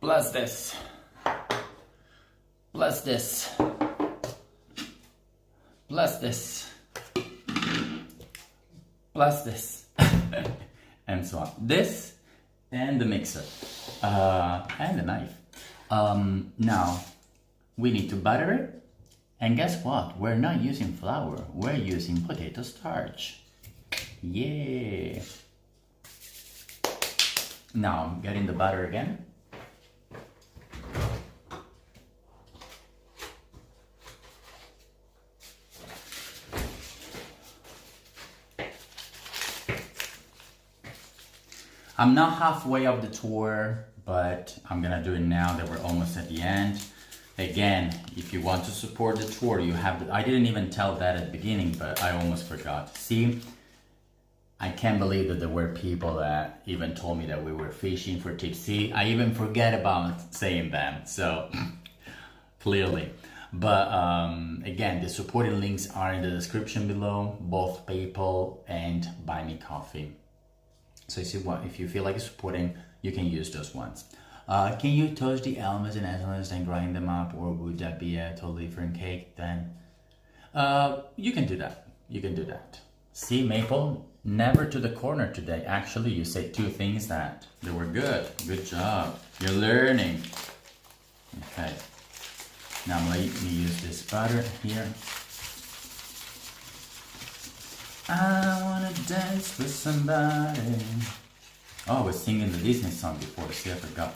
plus this, plus this, plus this, plus this, and so on. This and the mixer. And a knife. Now, we need to butter it. And guess what? We're not using flour. We're using potato starch. Yeah. Now, I'm getting the butter again. I'm not halfway of the tour, but I'm gonna do it now that we're almost at the end. Again, if you want to support the tour, you have I didn't even tell that at the beginning, but I almost forgot. See, I can't believe that there were people that even told me that we were fishing for tips. See, I even forget about saying them, so clearly. But again, the supporting links are in the description below, both PayPal and Buy Me Coffee. So if you feel like supporting, you can use those ones. Can you toast the almonds and hazelnuts and grind them up, or would that be a totally different cake then? You can do that. You can do that. See, Maple, never to the corner today. Actually, you said two things that they were good. Good job. You're learning. Okay. Now let me use this butter here. I wanna dance with somebody. Oh, I was singing the Disney song before. See, I forgot.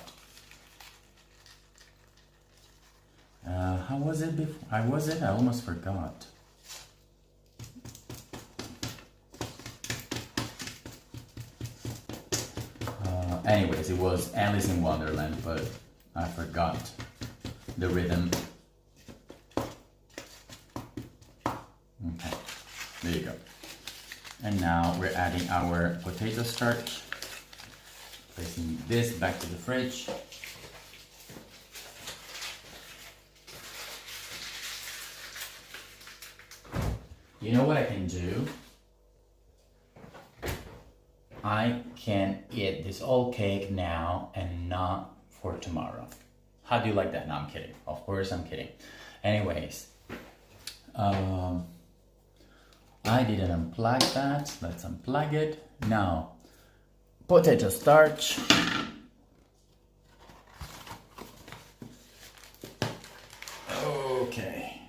How was it before? I almost forgot. Anyways, it was Alice in Wonderland, but I forgot the rhythm. Okay, there you go. And now we're adding our potato starch. Placing this back to the fridge. You know what I can do? I can eat this whole cake now and not for tomorrow. How do you like that? No, I'm kidding. Of course I'm kidding. Anyways, I didn't unplug that. Let's unplug it. Now, potato starch. Okay.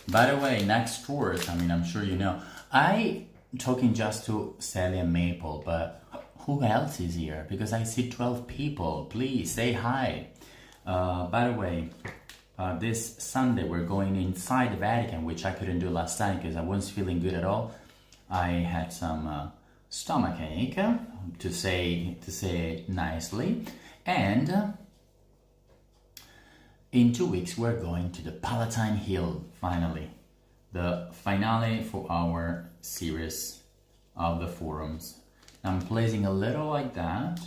By the way, next tours, I'm sure you know, I talking just to Sally and Maple, but Who else is here? Because I see 12 people. Please say hi. By the way, this Sunday we're going inside the Vatican, which I couldn't do last time because I wasn't feeling good at all. I had some stomach ache, to say it nicely, and in 2 weeks we're going to the Palatine Hill, finally. The finale for our series of the forums. I'm placing a little like that.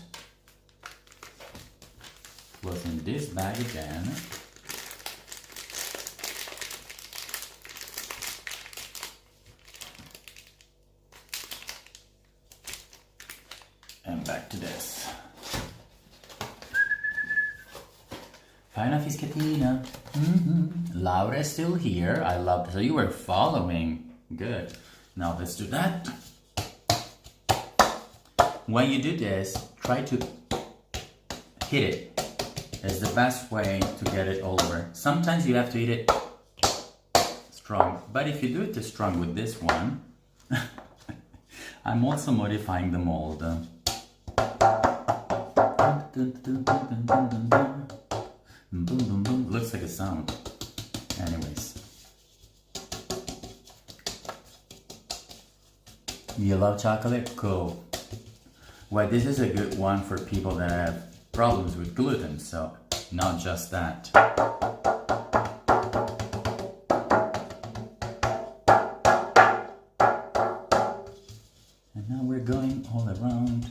Closing this bag again. And back to this. Fai una fischettina. Laura is still here. I love it. So you were following. Good. Now let's do that. When you do this, try to hit it. It's the best way to get it over. Sometimes you have to hit it strong. But if you do it too strong with this one, I'm also modifying the mold. Looks like a sound. Anyways. You love chocolate? Cool. Well, this is a good one for people that have problems with gluten, so not just that. And now we're going all around.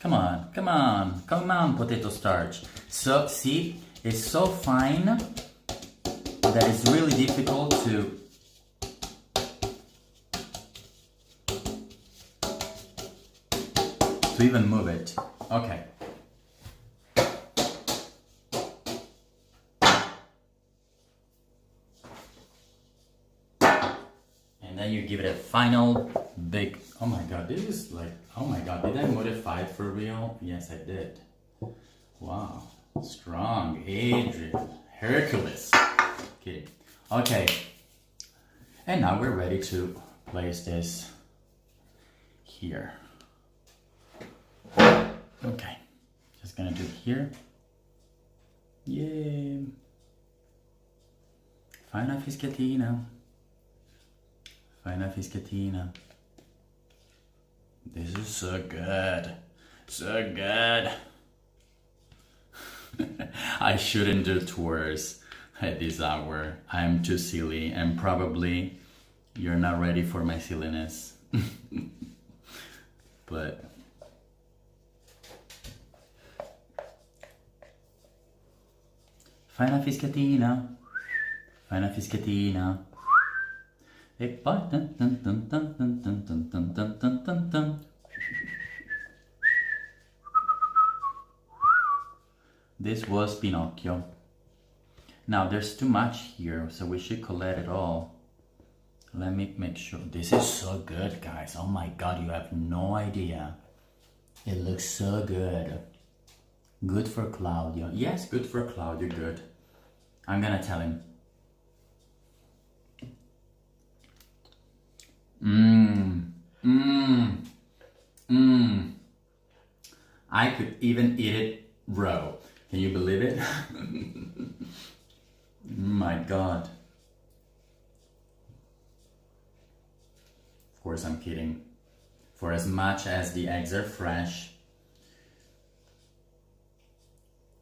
Come on, come on, come on, potato starch. So, see, it's so fine that it's really difficult to even move it. Okay. And then you give it a final big, oh my god, this is like, oh my god, did I modify it for real? Yes, I did. Wow, strong, Adrian, Hercules. Kidding. Okay. And now we're ready to place this here. Okay, just gonna do it here. Yay! Fai una fischettina. Fai una fischettina. This is so good. So good. I shouldn't do tours at this hour. I'm too silly, and probably you're not ready for my silliness. But fai una fischettina, fai una fischettina, e poi dun, dun, dun, dun, dun, dun, dun, dun, dun, dun, dun, dun. This was Pinocchio. Now there's too much here, so we should collect it all. Let me make sure. This is so good, guys. Oh my god, you have no idea. It looks so good. Good for Claudio. Yes, good for Claudio, good. I'm gonna tell him. I could even eat it raw. Can you believe it? My god. Of course, I'm kidding. For as much as the eggs are fresh,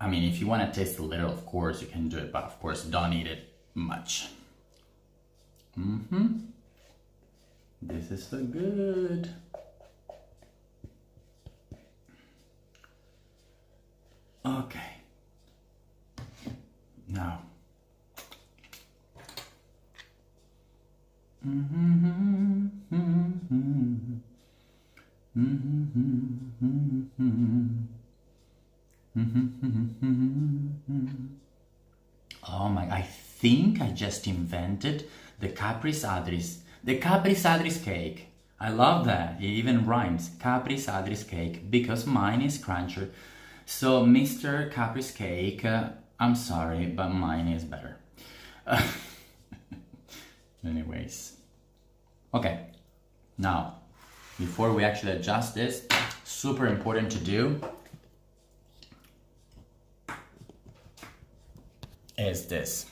I mean, if you want to taste a little, of course, you can do it, but of course, don't eat it much. This is so good. Okay. Now. Oh my, I think I just invented the Capri Sadris. The Capri Sadris cake. I love that. It even rhymes. Capri Sadris cake, because mine is cruncher. So, Mr. Capri's cake, I'm sorry, but mine is better. Anyways. Okay. Now, before we actually adjust this, super important to do is this.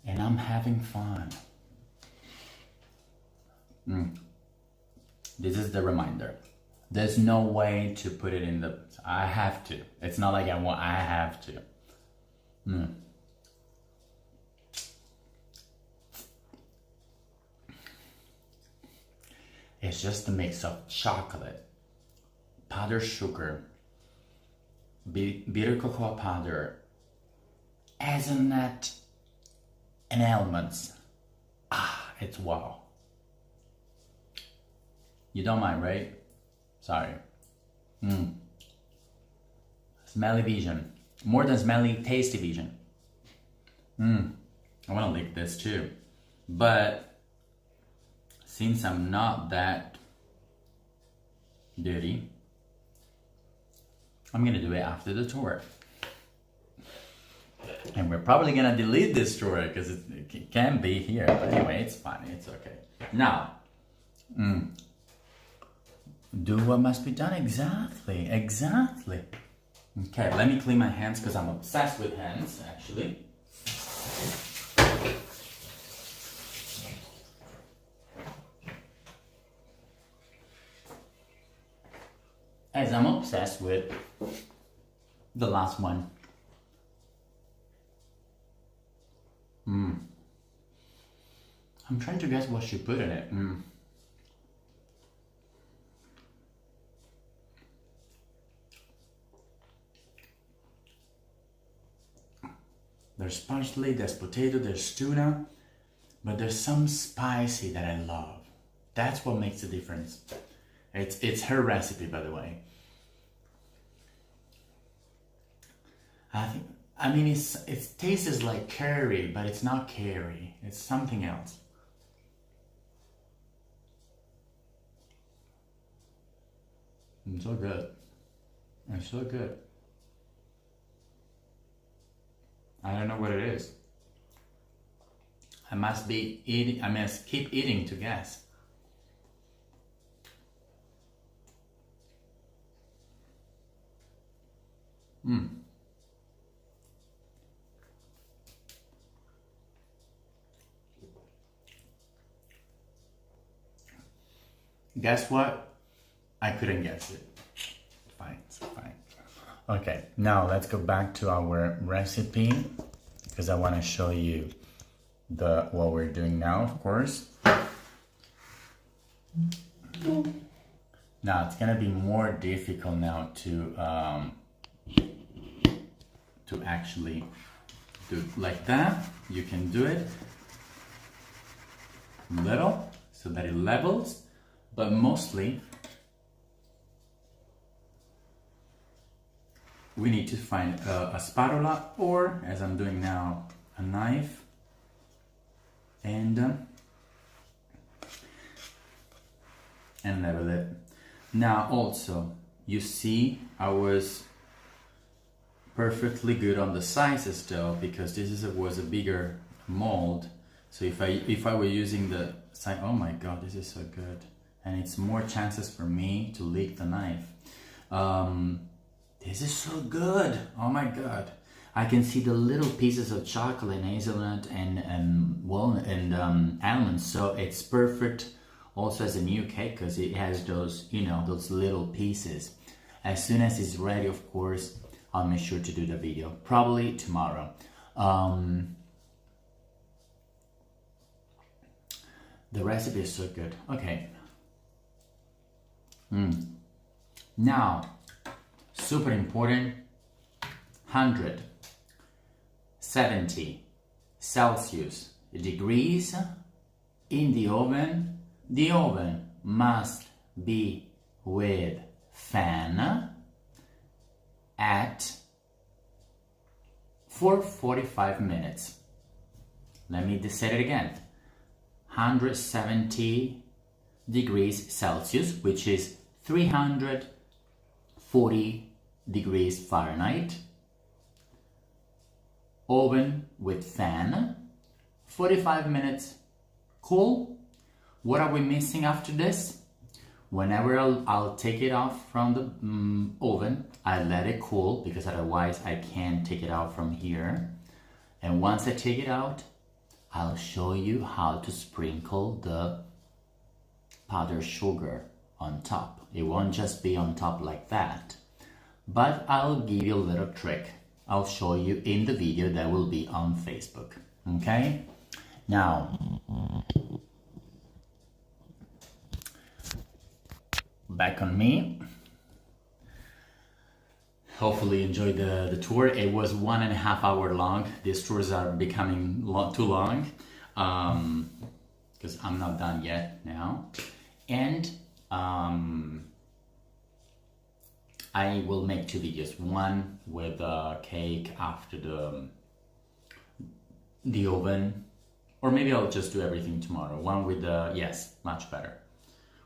And I'm having fun. This is the reminder. There's no way to put it in the, I have to. It's not like I have to. It's just a mix of chocolate, powdered sugar, bitter cocoa powder, hazelnut, and almonds. It's wow. You don't mind, right? Sorry. Smelly vision. More than smelly, tasty vision. I want to lick this too. But since I'm not that dirty, I'm gonna do it after the tour. And we're probably gonna delete this tour because it can be here. But anyway, it's fine, it's okay. Now, do what must be done. Exactly. Okay, let me clean my hands because I'm obsessed with hands, actually. As I'm obsessed with the last one. I'm trying to guess what she put in it. There's parsley, there's potato, there's tuna, but there's some spicy that I love. That's what makes the difference. It's her recipe, by the way. I mean, it tastes like curry, but it's not curry. It's something else. It's so good. It's so good. I don't know what it is. I must keep eating to guess. Guess what? I couldn't guess it. Fine. Okay, now let's go back to our recipe because I want to show you what we're doing now, of course. Now it's gonna be more difficult now to actually do it like that. You can do it little so that it levels, but mostly we need to find a spatula, or as I'm doing now, a knife, and level it. Now also, you see I was perfectly good on the sizes though, because this was a bigger mold. So if I were using the size, oh my god, this is so good, and it's more chances for me to leak the knife. This is so good. Oh my god, I can see the little pieces of chocolate and hazelnut and walnut and almonds. So it's perfect also as a new cake because it has those, you know, those little pieces. As soon as it's ready, of course, I'll make sure to do the video, probably tomorrow. The recipe is so good. Okay. Now, super important, 170 Celsius degrees in the oven. The oven must be with fan for 45 minutes. Let me say it again. 170 degrees Celsius, which is 340 degrees Fahrenheit. Oven with fan, 45 minutes, cool. What are we missing after this? Whenever I'll take it off from the oven, I let it cool because otherwise I can't take it out from here. And once I take it out, I'll show you how to sprinkle the powdered sugar on top. It won't just be on top like that, but I'll give you a little trick. I'll show you in the video that will be on Facebook, okay? Now, back on me. Hopefully you enjoyed the tour. It was 1.5 hours long. These tours are becoming too long because I'm not done yet now. And I will make 2 videos. One with the cake after the oven, or maybe I'll just do everything tomorrow. One with the, yes, much better.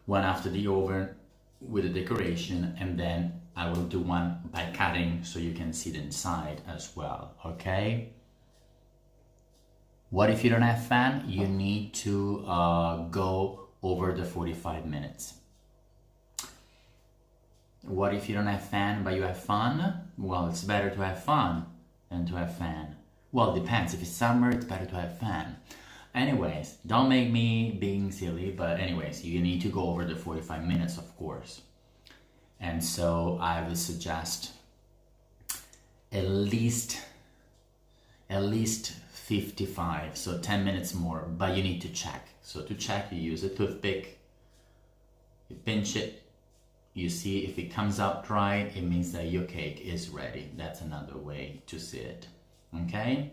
One after the oven with the decoration, and then I will do one by cutting so you can see the inside as well, okay? What if you don't have fan? You need to go over the 45 minutes. What if you don't have fan but you have fun? Well, it's better to have fun than to have fan. Well, it depends. If it's summer, it's better to have fan. Anyways, don't make me being silly, but anyways, you need to go over the 45 minutes, of course. And so I would suggest at least 55, so 10 minutes more, but you need to check. So to check, you use a toothpick, you pinch it, you see if it comes out dry, it means that your cake is ready. That's another way to see it, okay?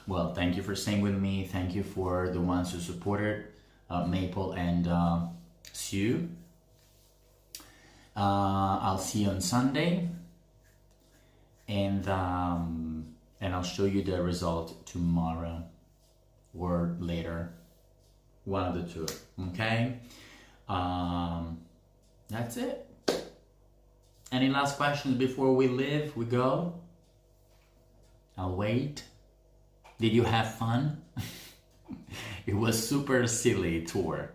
Well, thank you for staying with me. Thank you for the ones who supported Maple and Sue. I'll see you on Sunday, and I'll show you the result tomorrow or later, one of the two, okay? That's it. Any last questions before we leave, we go? I'll wait. Did you have fun? It was super silly tour.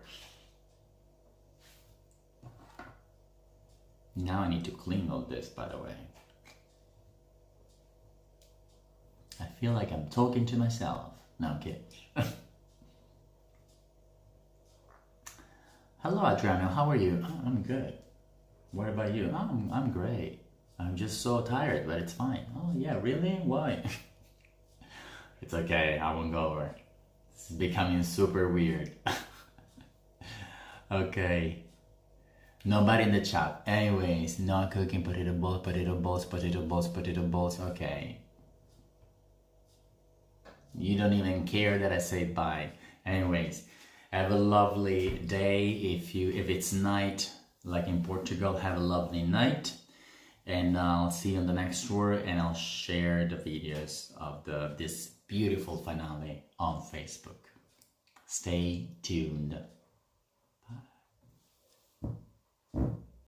Now I need to clean all this, by the way. I feel like I'm talking to myself. No, I'm kidding. Hello, Adriano. How are you? Oh, I'm good. What about you? Oh, I'm great. I'm just so tired, but it's fine. Oh, yeah, really? Why? It's okay. I won't go over. It's becoming super weird. Okay. Nobody in the chat. Anyways, not cooking potato balls, potato balls, potato balls, potato balls. Okay. You don't even care that I say bye. Anyways, have a lovely day. If it's night, like in Portugal, have a lovely night. And I'll see you on the next tour, and I'll share the videos of this beautiful finale on Facebook. Stay tuned.